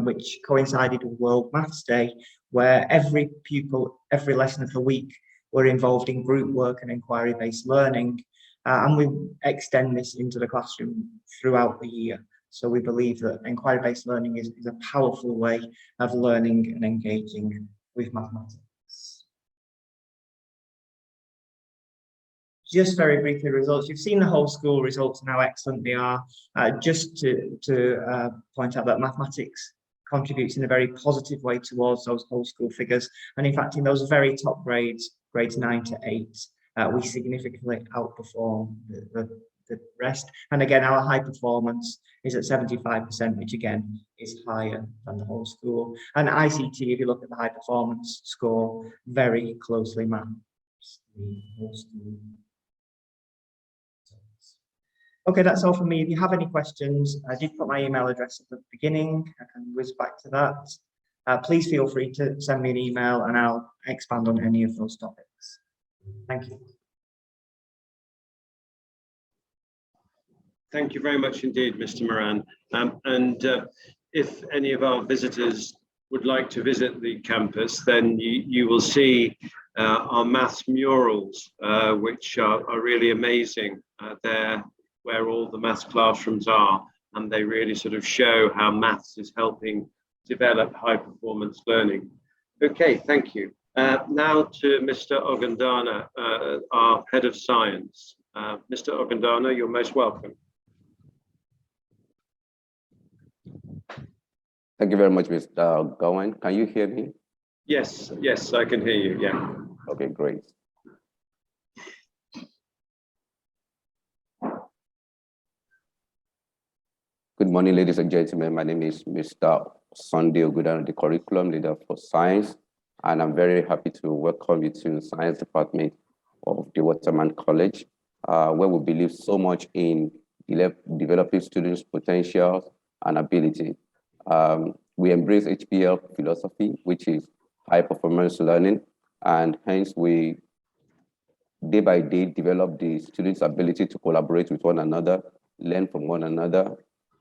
which coincided with World Maths Day, where every pupil, every lesson of the week, were involved in group work and inquiry-based learning, and we extend this into the classroom throughout the year. So we believe that inquiry-based learning is a powerful way of learning and engaging with mathematics. Just very briefly, results. You've seen the whole school results and how excellent they are. Just to point out that mathematics contributes in a very positive way towards those whole school figures. And in fact, in those very top grades, grades 9 to 8, we significantly outperform the rest. And again, our high performance is at 75%, which again is higher than the whole school. And ICT, if you look at the high performance score, very closely maps the whole school. Okay, that's all from me. If you have any questions, I did put my email address at the beginning. I can whiz back to that. Please feel free to send me an email and I'll expand on any of those topics. Thank you. Thank you very much indeed, Mr. Moran. If any of our visitors would like to visit the campus, then you will see our maths murals, which are really amazing there, where all the maths classrooms are, and they really sort of show how maths is helping develop high performance learning. Okay, thank you. Now to Mr. Ogundana, our head of science. Mr. Ogundana, you're most welcome. Thank you very much, Mr. Gowan. Can you hear me? Yes, I can hear you, yeah. Okay, great. Good morning, ladies and gentlemen. My name is Mr. Sunday Ogudano, the curriculum leader for science, and I'm very happy to welcome you to the Science Department of the Waterman College, where we believe so much in developing students' potentials and ability. We embrace HPL philosophy, which is high performance learning, and hence we day by day develop the students' ability to collaborate with one another, learn from one another,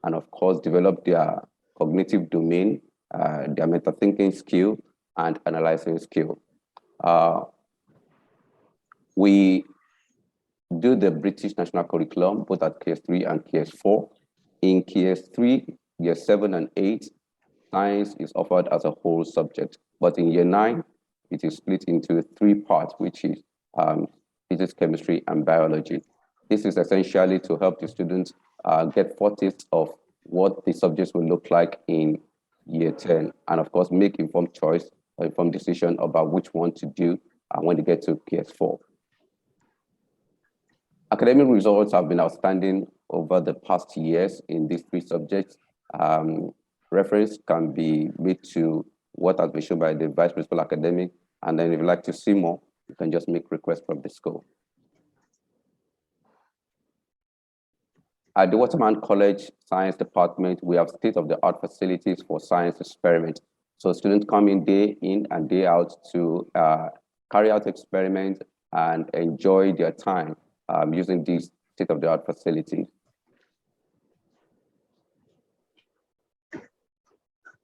and of course, develop their cognitive domain, their meta-thinking skill, and analyzing skill. We do the British National Curriculum, both at KS3 and KS4. In KS3, year 7 and 8, science is offered as a whole subject, but in year 9, it is split into 3 parts, which is physics, chemistry, and biology. This is essentially to help the students get foretaste of what the subjects will look like in year 10, and of course, make informed choice or informed decision about which one to do when they get to PS4. Academic results have been outstanding over the past years in these 3 subjects. Reference can be made to what has been shown by the Vice Principal Academic, and then if you'd like to see more, you can just make requests from the school. At the Waterman College Science Department, we have state-of-the-art facilities for science experiments. So students come in day and day out to carry out experiments and enjoy their time using these state-of-the-art facilities.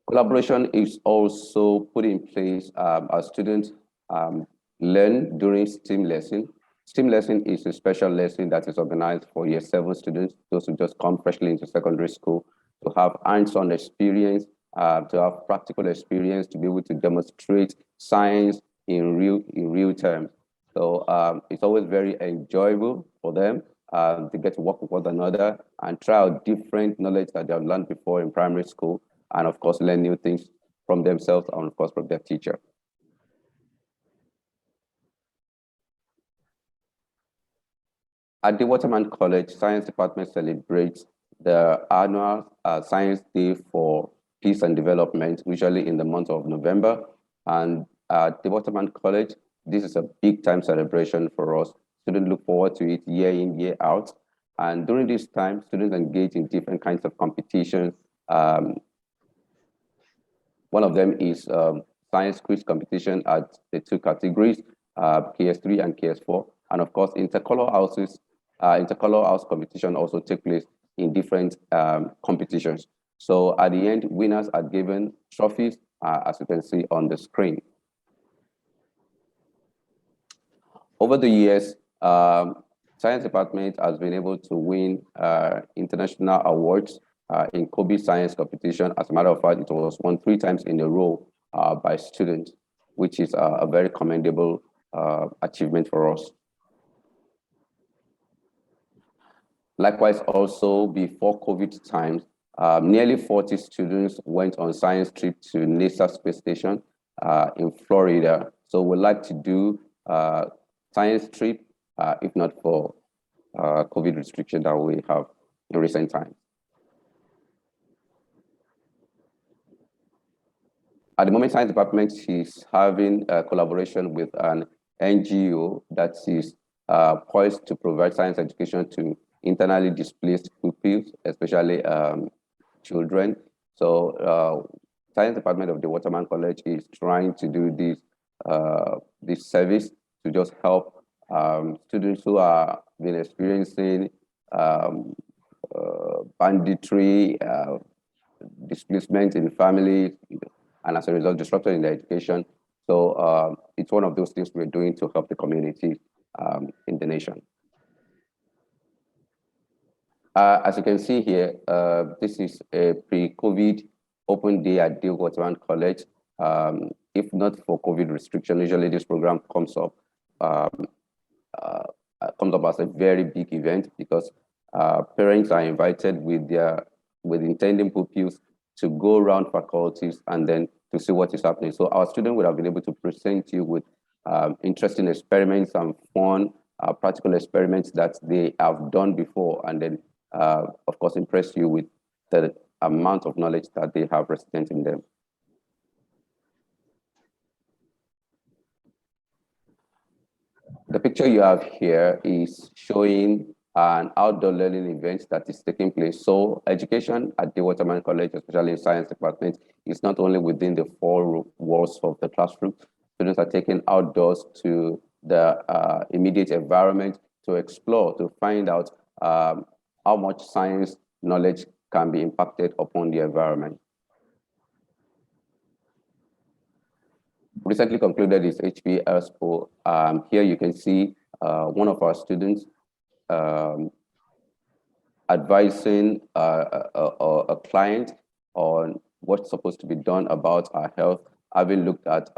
Collaboration is also put in place as students learn during STEAM lesson. STEAM lesson is a special lesson that is organized for year 7 students, those who just come freshly into secondary school, to have hands-on experience, to have practical experience, to be able to demonstrate science in real terms. So it's always very enjoyable for them to get to work with one another and try out different knowledge that they have learned before in primary school, and of course, learn new things from themselves and of course from their teacher. At the Waterman College Science Department celebrates the annual Science Day for Peace and Development, usually in the month of November. And at the Waterman College, this is a big time celebration for us. Students look forward to it year in, year out. And during this time, students engage in different kinds of competitions. One of them is science quiz competition at the 2 categories, KS3 and KS4. And of course, intercolor house competition also take place in different competitions. So at the end, winners are given trophies, as you can see on the screen. Over the years, Science Department has been able to win international awards in Kobe Science competition. As a matter of fact, it was won 3 times in a row by students, which is a very commendable achievement for us. Likewise, also before COVID times, nearly 40 students went on science trip to NASA Space Station in Florida. So we'd like to do science trip, if not for COVID restriction that we have in recent times. At the moment, Science Department is having a collaboration with an NGO that is poised to provide science education to internally displaced pupils, especially children. So Science Department of the Waterman College is trying to do this service to just help students who are been experiencing banditry, displacement in families, and as a result, disruption in their education. So it's one of those things we're doing to help the community in the nation. As you can see here, this is a pre-COVID open day at the Waterman College. If not for COVID restriction, usually this program comes up as a very big event because parents are invited with intending pupils to go around faculties and then to see what is happening. So our students would have been able to present you with interesting experiments and fun practical experiments that they have done before, and then of course impress you with the amount of knowledge that they have resident in them. The picture you have here is showing an outdoor learning event that is taking place. So education at the Waterman College, especially in science department, is not only within the four walls of the classroom. Students are taken outdoors to the immediate environment to explore, to find out how much science knowledge can be impacted upon the environment. Recently concluded is HP Expo. Here you can see one of our students advising a client on what's supposed to be done about our health, having looked at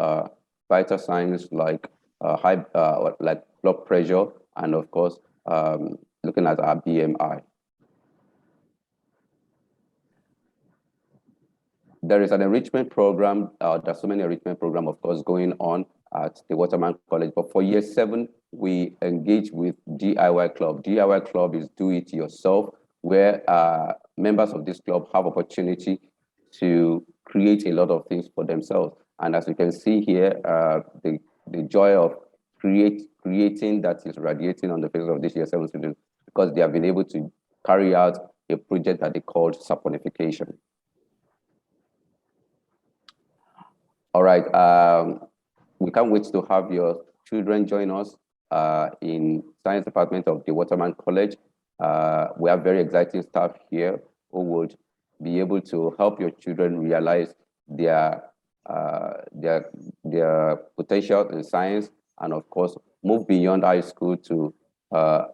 vital signs like like blood pressure, and of course looking at our BMI. There is an enrichment program. There's so many enrichment programs, of course, going on at the Waterman College. But for year 7, we engage with DIY Club. DIY Club is do it yourself, where members of this club have opportunity to create a lot of things for themselves. And as you can see here, the joy of creating that is radiating on the faces of this year 7 students, because they have been able to carry out a project that they called saponification. All right, we can't wait to have your children join us in science department of the Waterman College. We have very exciting staff here who would be able to help your children realize their potential in science, and of course, move beyond high school to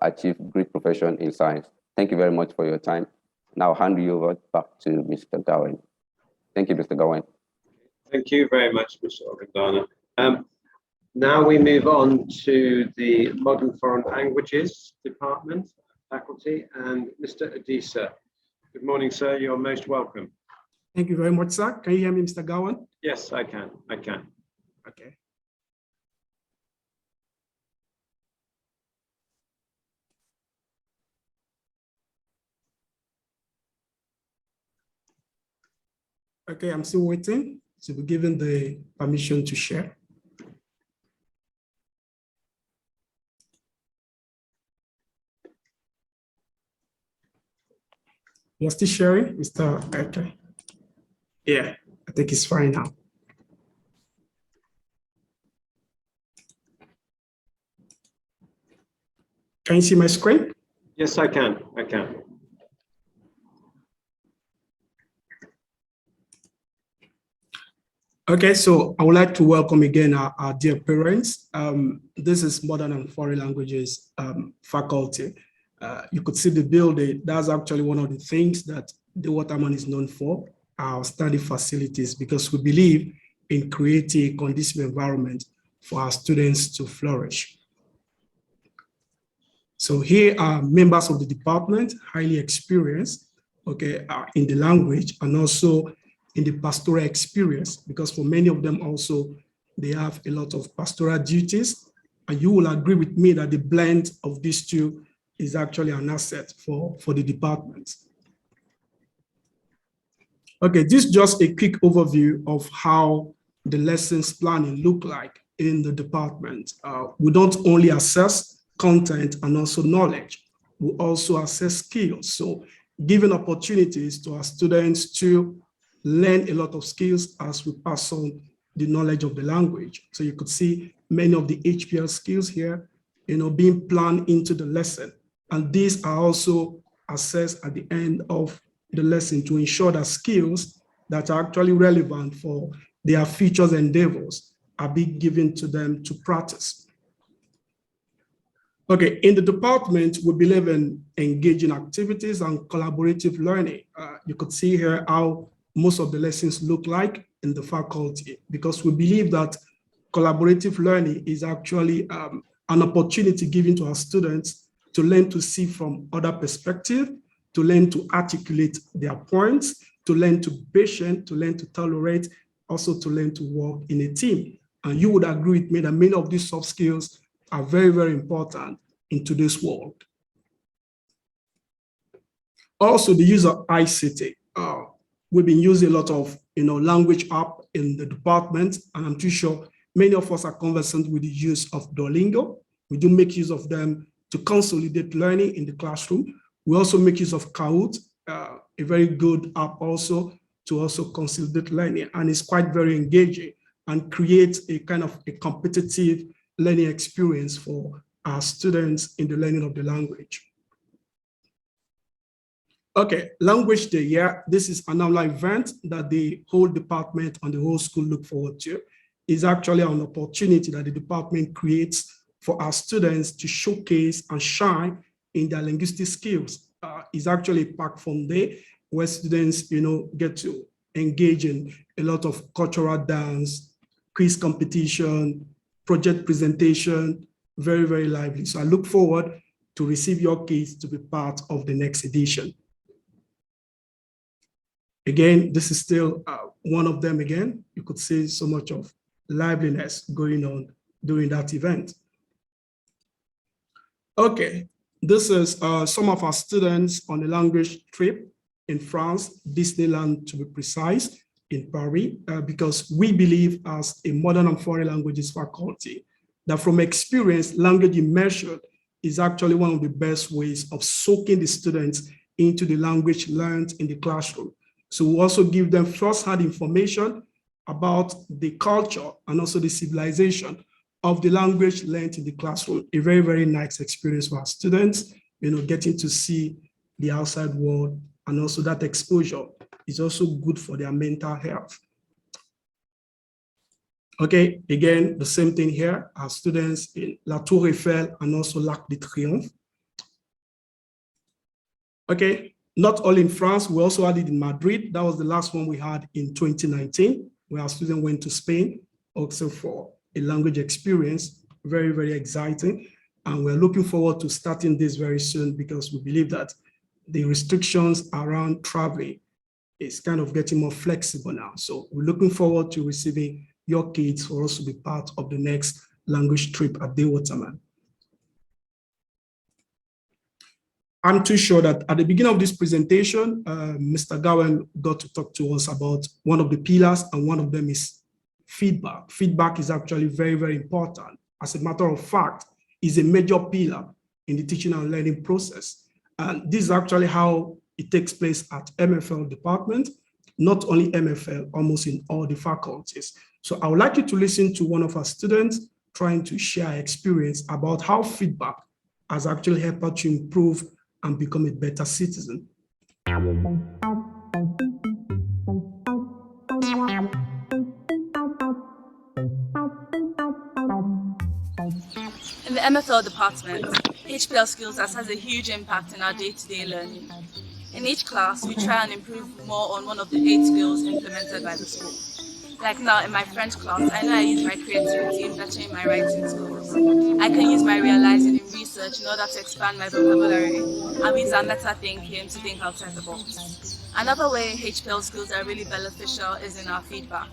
achieve great profession in science. Thank you very much for your time. Now I'll hand you over back to Mr. Gowen. Thank you, Mr. Gowen. Thank you very much, Mr. Ogundana. Now we move on to the Modern Foreign Languages Department, faculty, and Mr. Igcse. Good morning, sir. You're most welcome. Thank you very much, sir. Can you hear me, Mr. Gowen? Yes, I can. I can. Okay. Okay, I'm still waiting to be given the permission to share. You're still sharing, Mr. Okay. Yeah, I think it's fine now. Can you see my screen? Yes, I can. I can. Okay, so I would like to welcome again our dear parents. This is Modern and Foreign Languages faculty. You could see the building. That's actually one of the things that the Waterman is known for, our study facilities, because we believe in creating a conducive environment for our students to flourish. So here are members of the department, highly experienced, okay, in the language and also in the pastoral experience, because for many of them also, they have a lot of pastoral duties. And you will agree with me that the blend of these two is actually an asset for the department. Okay, this is just a quick overview of how the lessons planning look like in the department. We don't only assess content and also knowledge, we also assess skills. So giving opportunities to our students to learn a lot of skills as we pass on the knowledge of the language. So you could see many of the HPL skills here, being planned into the lesson. And these are also assessed at the end of the lesson to ensure that skills that are actually relevant for their future endeavors are being given to them to practice. Okay, in the department, we believe in engaging activities and collaborative learning. You could see here how most of the lessons look like in the faculty, because we believe that collaborative learning is actually an opportunity given to our students to learn to see from other perspectives, to learn to articulate their points, to learn to be patient, to learn to tolerate, also to learn to work in a team. And you would agree with me that many of these soft skills are very, very important in today's world. Also, the use of ICT. we've been using a lot of language app in the department, and I'm too sure many of us are conversant with the use of Duolingo. We do make use of them to consolidate learning in the classroom. We also make use of Kahoot, a very good app also to also consolidate learning, and it's quite very engaging and creates a kind of a competitive learning experience for our students in the learning of the language. Okay, Language Day, yeah, this is another event that the whole department and the whole school look forward to. It's actually an opportunity that the department creates for our students to showcase and shine in their linguistic skills. It's actually a platform day where students, get to engage in a lot of cultural dance, quiz competition, project presentation, very, very lively. So I look forward to receive your kids to be part of the next edition. Again, this is still one of them again. You could see so much of liveliness going on during that event. Okay, this is some of our students on a language trip in France, Disneyland to be precise, in Paris, because we believe as a modern and foreign languages faculty, that from experience, language immersion is actually one of the best ways of soaking the students into the language learned in the classroom. So we also give them first-hand information about the culture and also the civilization of the language learned in the classroom. A very, very nice experience for our students, getting to see the outside world, and also that exposure is also good for their mental health. Okay, again, the same thing here, our students in La Tour Eiffel and also L'Arc de Triomphe. Okay, not all in France, we also had it in Madrid. That was the last one we had in 2019, where our student went to Spain, also for a language experience, very, very exciting. And we're looking forward to starting this very soon because we believe that the restrictions around traveling is kind of getting more flexible now. So we're looking forward to receiving your kids for us to be part of the next language trip at the Waterman. I'm too sure that at the beginning of this presentation, Mr. Gowan got to talk to us about one of the pillars, and one of them is feedback. Feedback is actually very, very important. As a matter of fact, is a major pillar in the teaching and learning process. And this is actually how it takes place at MFL department, not only MFL, almost in all the faculties. So I would like you to listen to one of our students trying to share experience about how feedback has actually helped her to improve and become a better citizen. In the MFL department, HPL Skills has a huge impact in our day-to-day learning. In each class, we try and improve more on one of the 8 skills implemented by the school. Like now in my French class, I know I use my creativity in bettering my writing skills. I can use my realizing in research in order to expand my vocabulary, and use our meta thinking to think outside the box. Another way HPL skills are really beneficial is in our feedback.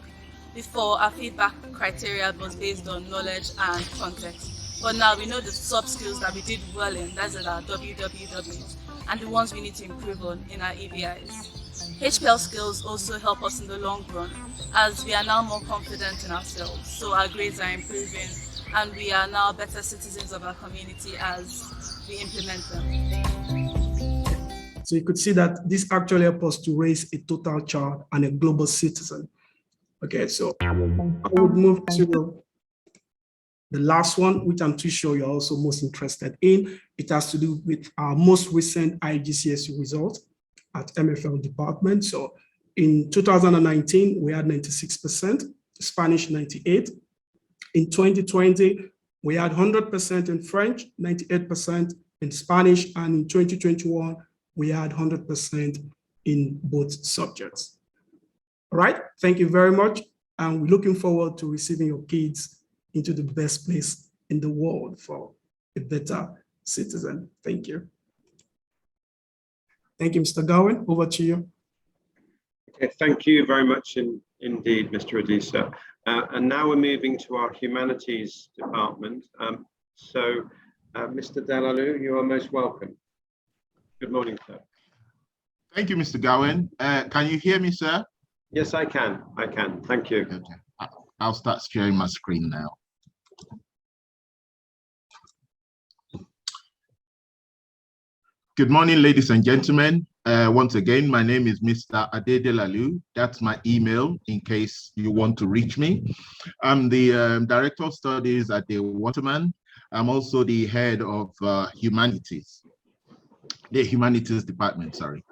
Before, our feedback criteria was based on knowledge and context. But now we know the soft skills that we did well in, that's our WWWs, and the ones we need to improve on in our EBIs. HPL skills also help us in the long run, as we are now more confident in ourselves, so our grades are improving, and we are now better citizens of our community as we implement them. So you could see that this actually helps us to raise a total child and a global citizen. Okay, so I would move to the last one, which I'm too sure you're also most interested in. It has to do with our most recent IGCSE result at MFL department. So in 2019, we had 96%, Spanish 98%. In 2020, we had 100% in French, 98% in Spanish, and in 2021, we had 100% in both subjects. All right, thank you very much. And we're looking forward to receiving your kids into the best place in the world for a better citizen. Thank you. Thank you, Mr. Gowan. Over to you. Okay, thank you very much indeed, Mr. Igcse. And now we're moving to our Humanities Department. Mr. Delalu, you are most welcome. Good morning, sir. Thank you, Mr. Gowan. Can you hear me, sir? Yes, I can. Thank you. Okay. I'll start sharing my screen now. Good morning, ladies and gentlemen. Once again, my name is Mr. Adedelalu. That's my email in case you want to reach me. I'm the Director of Studies at the Waterman. I'm also the head of Humanities, the Humanities Department, sorry.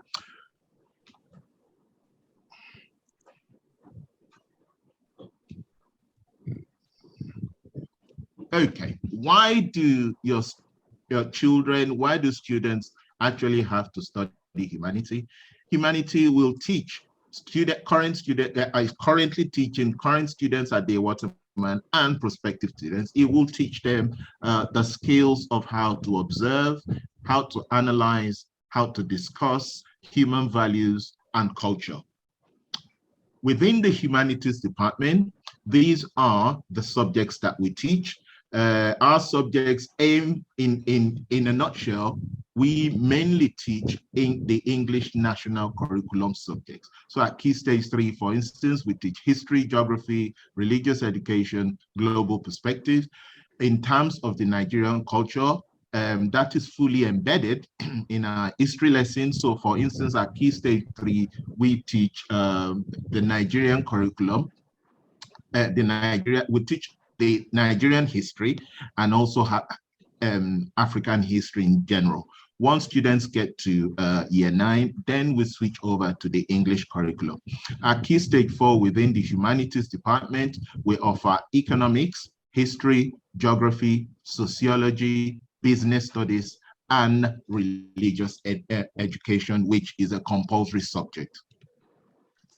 Okay, why do your children, why do students actually have to study humanity? Humanity will teach currently teaching current students at the Waterman and prospective students. It will teach them the skills of how to observe, how to analyze, how to discuss human values and culture. Within the Humanities Department, these are the subjects that we teach. Our subjects aim, in a nutshell, we mainly teach in the English National Curriculum subjects. So at Key Stage 3, for instance, we teach history, geography, religious education, global perspective. In terms of the Nigerian culture, that is fully embedded in our history lessons. So for instance, at Key Stage 3, we teach the Nigerian curriculum. We teach the Nigerian history and also African history in general. Once students get to year 9, then we switch over to the English curriculum. At Key Stage 4 within the Humanities Department, we offer economics, history, geography, sociology, business studies, and religious education, which is a compulsory subject.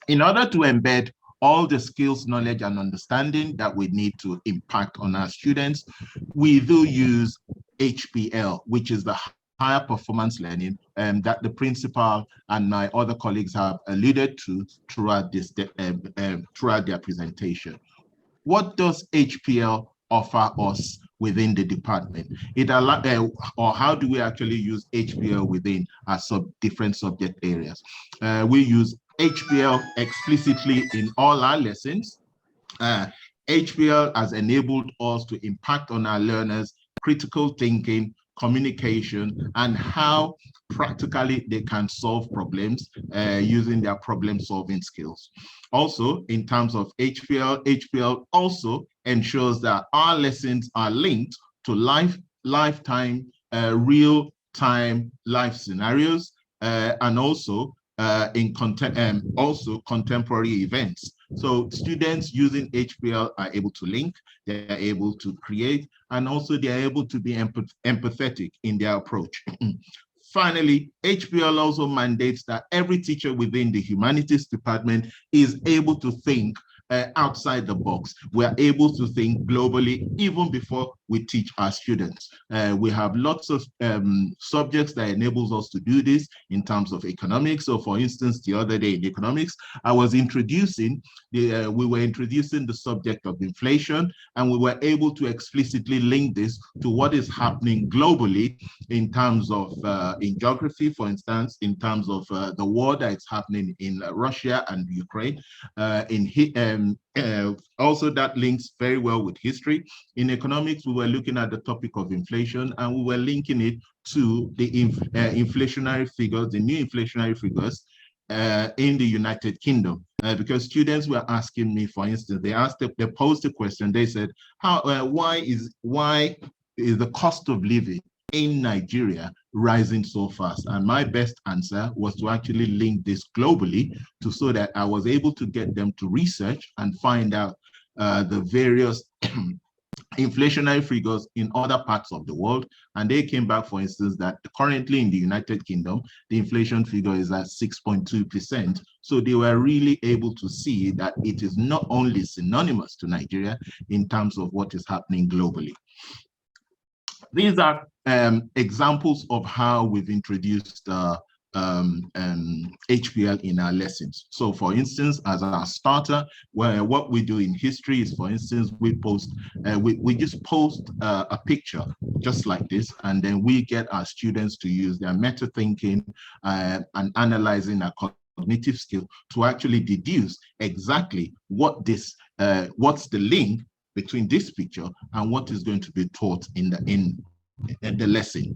In order to embed all the skills, knowledge, and understanding that we need to impact on our students, we do use HPL, which is the higher performance learning that the principal and my other colleagues have alluded to throughout this throughout their presentation. What does HPL offer us within the department? Or how do we actually use HPL within our different subject areas? We use HPL explicitly in all our lessons. HPL has enabled us to impact on our learners' critical thinking, communication, and how practically they can solve problems using their problem-solving skills. Also, in terms of HPL also ensures that our lessons are linked to lifetime, real-time life scenarios, and also also contemporary events. So students using HPL are able to link, they're able to create, and also they're able to be empathetic in their approach. Finally, HPL also mandates that every teacher within the Humanities Department is able to think outside the box. We are able to think globally even before we teach our students. We have lots of subjects that enables us to do this in terms of economics. So for instance, the other day in economics, we were introducing the subject of inflation, and we were able to explicitly link this to what is happening globally in terms of, in geography, for instance, in terms of the war that is happening in Russia and Ukraine, also that links very well with history. In economics, we were looking at the topic of inflation, and we were linking it to the inflationary figures, the new inflationary figures in the United Kingdom. Because students were asking me, for instance, they posed a question. They said, why is the cost of living in Nigeria rising so fast? And my best answer was to actually link this globally so that I was able to get them to research and find out the various inflationary figures in other parts of the world. And they came back, for instance, that currently in the United Kingdom, the inflation figure is at 6.2%. So they were really able to see that it is not only synonymous to Nigeria in terms of what is happening globally. These are examples of how we've introduced HPL in our lessons. So for instance, as our starter, what we do in history is, for instance, we just post a picture just like this, and then we get our students to use their meta thinking and analyzing our cognitive skill to actually deduce exactly what this, what's the link between this picture and what is going to be taught in the lesson.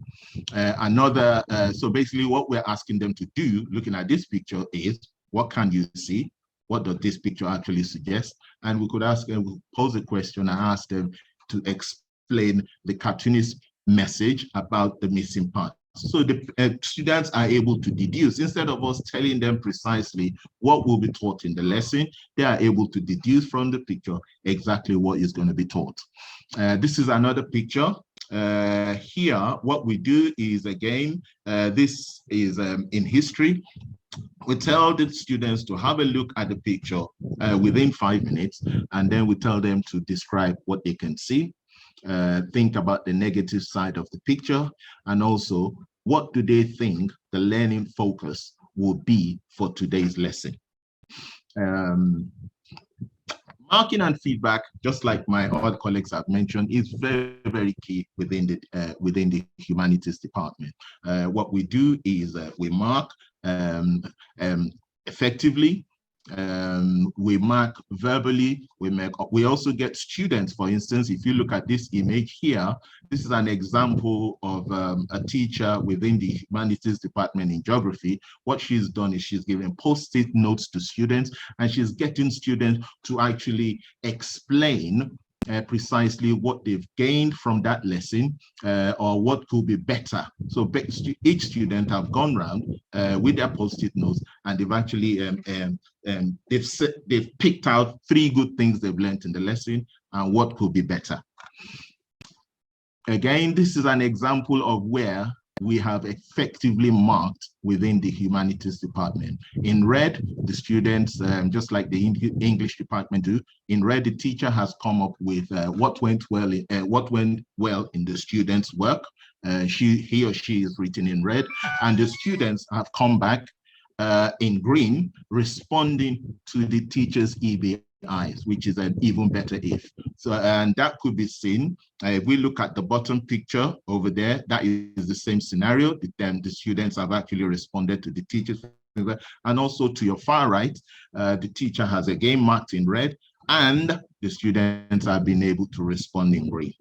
So basically what we're asking them to do, looking at this picture, is what can you see? What does this picture actually suggest? And we could ask them, pose a question and ask them to explain the cartoonist message about the missing part. So the students are able to deduce, instead of us telling them precisely what will be taught in the lesson, they are able to deduce from the picture exactly what is going to be taught. This is another picture. Here, what we do is, again, this is in history. We tell the students to have a look at the picture within 5 minutes, and then we tell them to describe what they can see. Think about the negative side of the picture, and also what do they think the learning focus will be for today's lesson. Marking and feedback, just like my other colleagues have mentioned, is very, very key within the Humanities Department. What we do is we mark effectively, we mark verbally, we also get students. For instance, if you look at this image here, this is an example of a teacher within the Humanities Department in Geography. What she's done is she's given post-it notes to students, and she's getting students to actually explain precisely what they've gained from that lesson, or what could be better. So each student have gone around with their post-it notes, and they've actually they've picked out 3 good things they've learned in the lesson and what could be better. Again, this is an example of where we have effectively marked within the Humanities Department. In red, the students, just like the English department do, in red, the teacher has come up with what went well in the students' work. He or she is written in red, and the students have come back in green, responding to the teacher's EBIs, which is an even better if. So, and that could be seen. If we look at the bottom picture over there, that is the same scenario. The students have actually responded to the teacher's, and also to your far right, the teacher has again marked in red, and the students have been able to respond in green.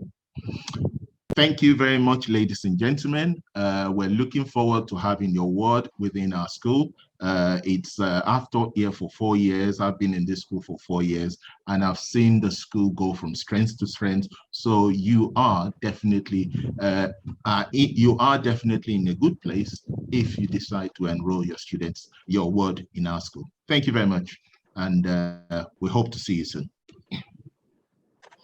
Thank you very much, ladies and gentlemen. We're looking forward to having your word within our school. I've taught here for 4 years. I've been in this school for 4 years, and I've seen the school go from strength to strength. So you are definitely in a good place if you decide to enroll your students, your word in our school. Thank you very much, and we hope to see you soon.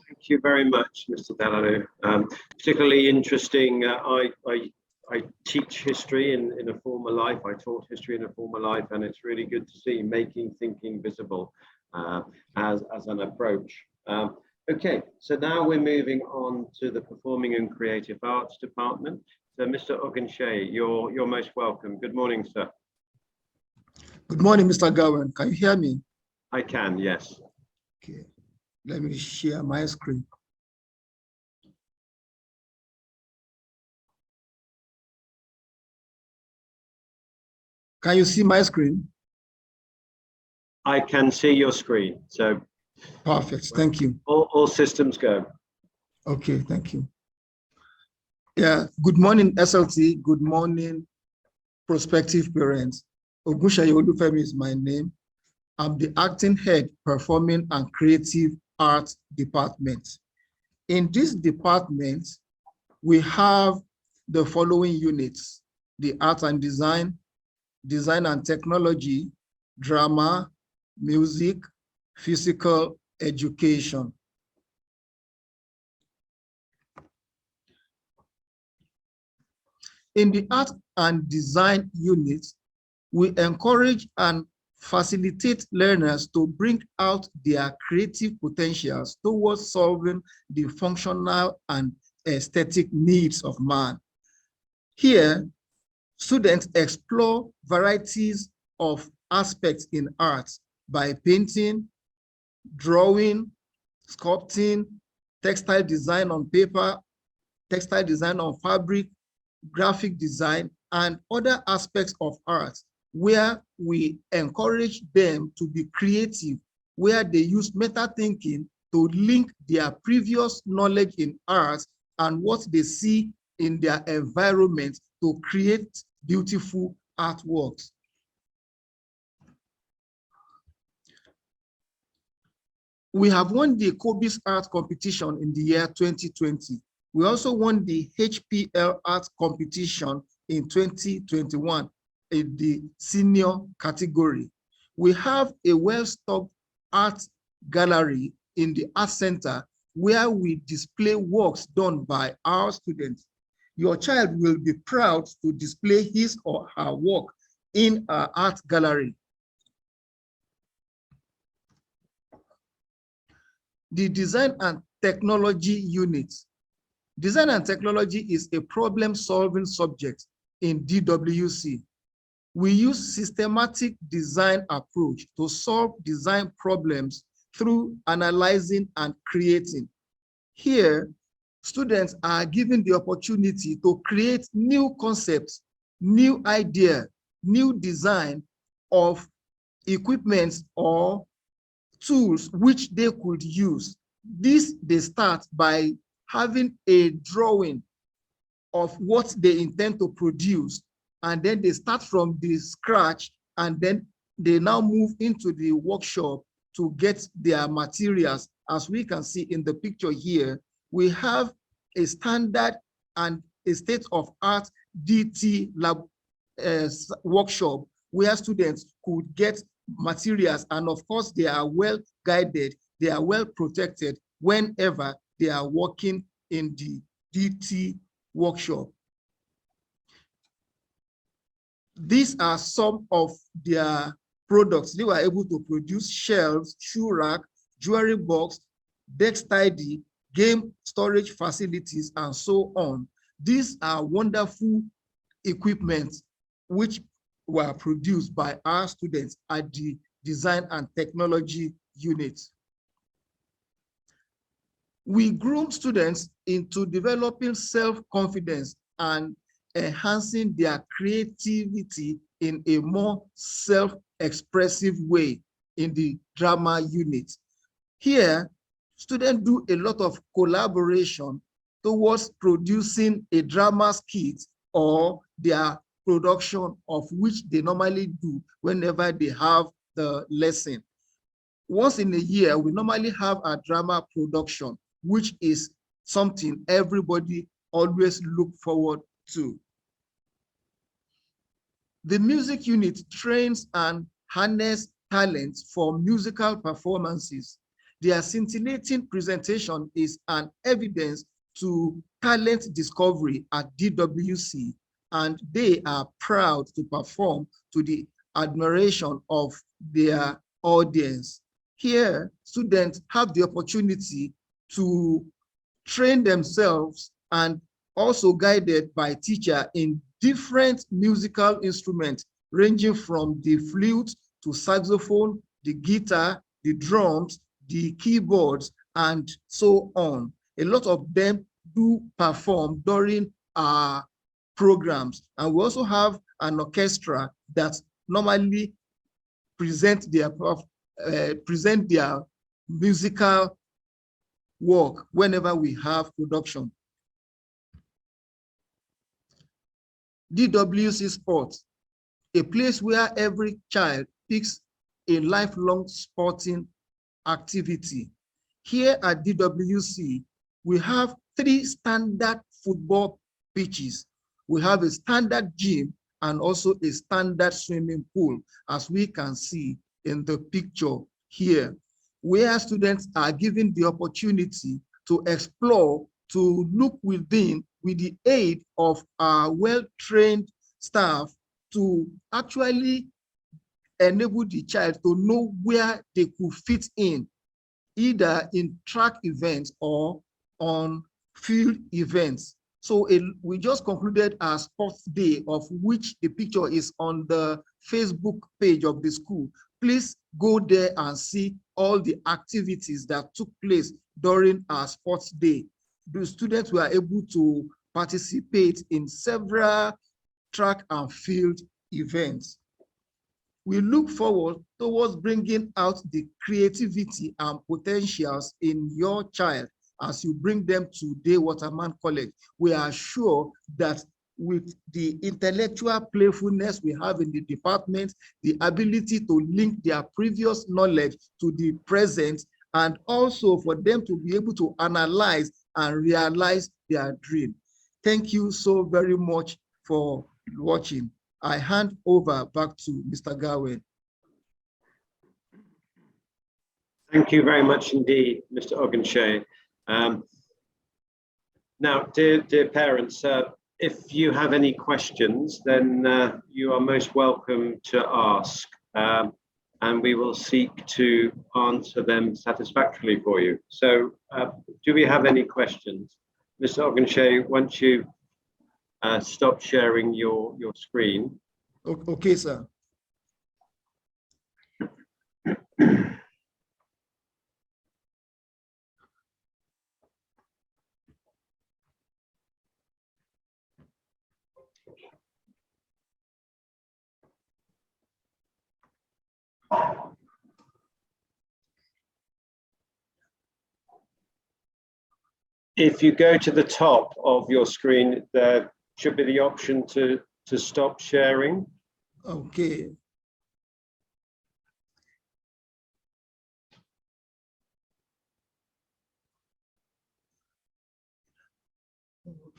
Thank you very much, Mr. Delano. Particularly interesting. I teach history in a former life. I taught history in a former life, and it's really good to see making thinking visible as an approach. Okay, so now we're moving on to the Performing and Creative Arts Department. So Mr. Igcse, you're most welcome. Good morning, sir. Good morning, Mr. Gowan. Can you hear me? I can, yes. Okay. Let me share my screen. Can you see my screen? I can see your screen. So perfect. Thank you. All systems go. Okay, thank you. Yeah, good morning, SLT. Good morning, prospective parents. Igcse Syllabuses is my name. I'm the acting head, Performing and Creative Arts Department. In this department, we have the following units: the art and design, design and technology, drama, music, physical education. In the art and design unit, we encourage and facilitate learners to bring out their creative potentials towards solving the functional and aesthetic needs of man. Here, Students explore varieties of aspects in art by painting, drawing, sculpting, textile design on paper, textile design on fabric, graphic design, and other aspects of art, where we encourage them to be creative, where they use meta thinking to link their previous knowledge in art and what they see in their environment to create beautiful artworks. We have won the Kobe's Art Competition in the year 2020. We also won the HPL Art Competition in 2021 in the senior category. We have a well-stocked art gallery in the art center where we display works done by our students. Your child will be proud to display his or her work in our art gallery. The Design and Technology Unit. Design and technology is a problem-solving subject in DWC. We use systematic design approach to solve design problems through analyzing and creating. Here, students are given the opportunity to create new concepts, new idea, new design of equipment or tools which they could use. This they start by having a drawing of what they intend to produce, and then they start from the scratch, and then they now move into the workshop to get their materials. As we can see in the picture here, we have a standard and a state-of-art DT lab workshop where students could get materials, and of course they are well guided, they are well protected whenever they are working in the DT workshop. These are some of their products. They were able to produce shelves, shoe rack, jewelry box, desk tidy, game storage facilities, and so on. These are wonderful equipment which were produced by our students at the Design and Technology Unit. We groom students into developing self-confidence and enhancing their creativity in a more self-expressive way in the drama unit. Here, students do a lot of collaboration towards producing a drama skit or their production, of which they normally do whenever they have the lesson. Once in a year, we normally have a drama production, which is something everybody always look forward to. The music unit trains and harnesses talents for musical performances. Their scintillating presentation is an evidence to talent discovery at DWC, and they are proud to perform to the admiration of their audience. Here, students have the opportunity to train themselves and also guided by teacher in different musical instruments, ranging from the flute to saxophone, the guitar, the drums, the keyboards, and so on. A lot of them do perform during our programs. And we also have an orchestra that normally present their musical work whenever we have production. DWC Sports, a place where every child picks a lifelong sporting activity. Here at DWC, we have 3 standard football pitches. We have a standard gym and also a standard swimming pool, as we can see in the picture here, where students are given the opportunity to explore, to look within with the aid of our well-trained staff to actually enable the child to know where they could fit in, either in track events or on field events. So we just concluded our sports day, of which the picture is on the Facebook page of the school. Please go there and see all the activities that took place during our sports day. The students were able to participate in several track and field events. We look forward towards bringing out the creativity and potentials in your child as you bring them to Day Waterman College. We are sure that with the intellectual playfulness we have in the department, the ability to link their previous knowledge to the present, and also for them to be able to analyze and realize their dream. Thank you so very much for watching. I hand over back to Mr. Gawain. Thank you very much indeed, Mr. Igcse. Now, dear parents, if you have any questions, then you are most welcome to ask, and we will seek to answer them satisfactorily for you. So, do we have any questions? Mr. Igcse, once you stop sharing your screen. Okay, sir. If you go to the top of your screen, there should be the option to stop sharing. Okay.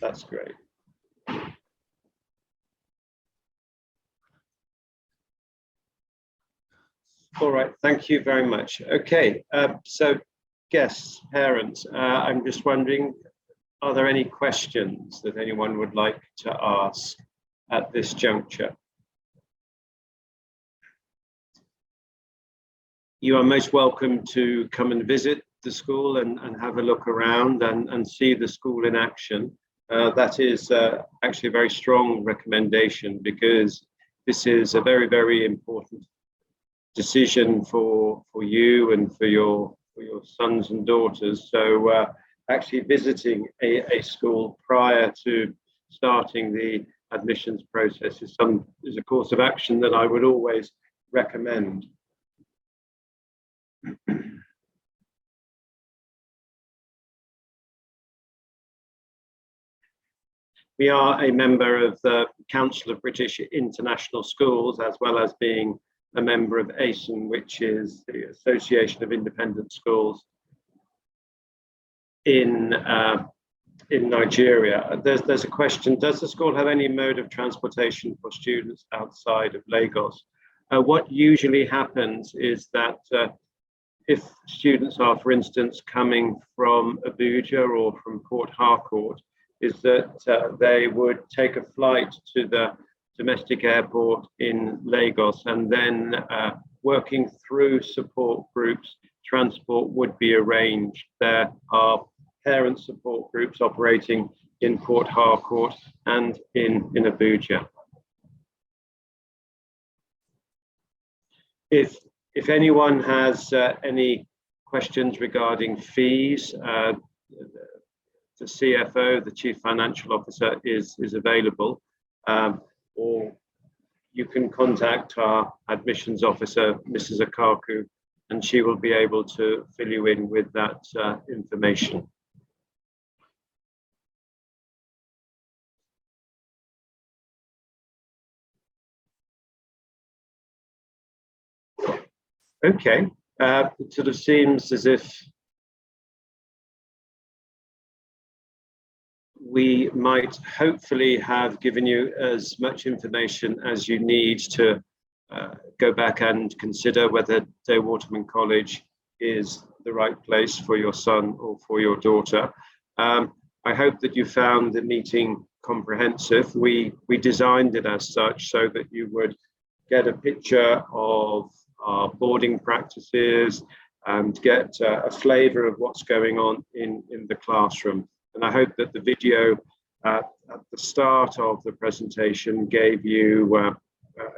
That's great. All right, thank you very much. Okay, so guests, parents, I'm just wondering, are there any questions that anyone would like to ask at this juncture? You are most welcome to come and visit the school and have a look around and see the school in action. That is actually a very strong recommendation, because this is a very, very important decision for you and for your sons and daughters. So actually visiting a school prior to starting the admissions process is a course of action that I would always recommend. We are a member of the Council of British International Schools, as well as being a member of ASIN, which is the Association of Independent Schools in Nigeria. There's a question: does the school have any mode of transportation for students outside of Lagos? What usually happens is that if students are, for instance, coming from Abuja or from Port Harcourt, is that they would take a flight to the domestic airport in Lagos, and then working through support groups, transport would be arranged. There are parent support groups operating in Port Harcourt and in Abuja. If anyone has any questions regarding fees, the CFO, the Chief Financial Officer, is available, or you can contact our admissions officer, Mrs. Akaku, and she will be able to fill you in with that information. Okay, it sort of seems as if we might hopefully have given you as much information as you need to go back and consider whether Day Waterman College is the right place for your son or for your daughter. I hope that you found the meeting comprehensive. We designed it as such so that you would get a picture of our boarding practices and get a flavour of what's going on in the classroom. And I hope that the video at the start of the presentation gave you,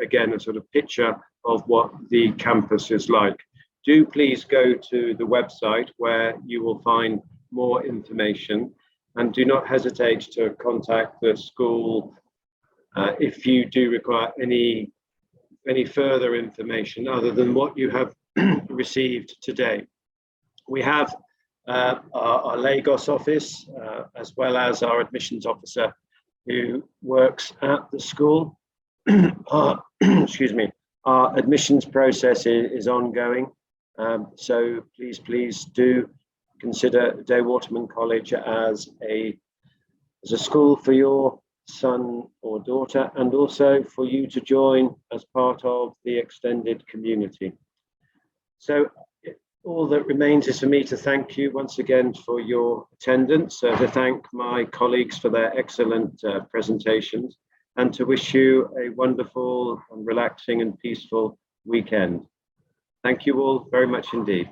again, a sort of picture of what the campus is like. Do please go to the website where you will find more information, and do not hesitate to contact the school if you do require any further information other than what you have received today. We have our Lagos office, as well as our admissions officer who works at the school. Excuse me, our admissions process is ongoing. So please do consider Day Waterman College as a school for your son or daughter, and also for you to join as part of the extended community. So all that remains is for me to thank you once again for your attendance, to thank my colleagues for their excellent presentations, and to wish you a wonderful and relaxing and peaceful weekend. Thank you all very much indeed.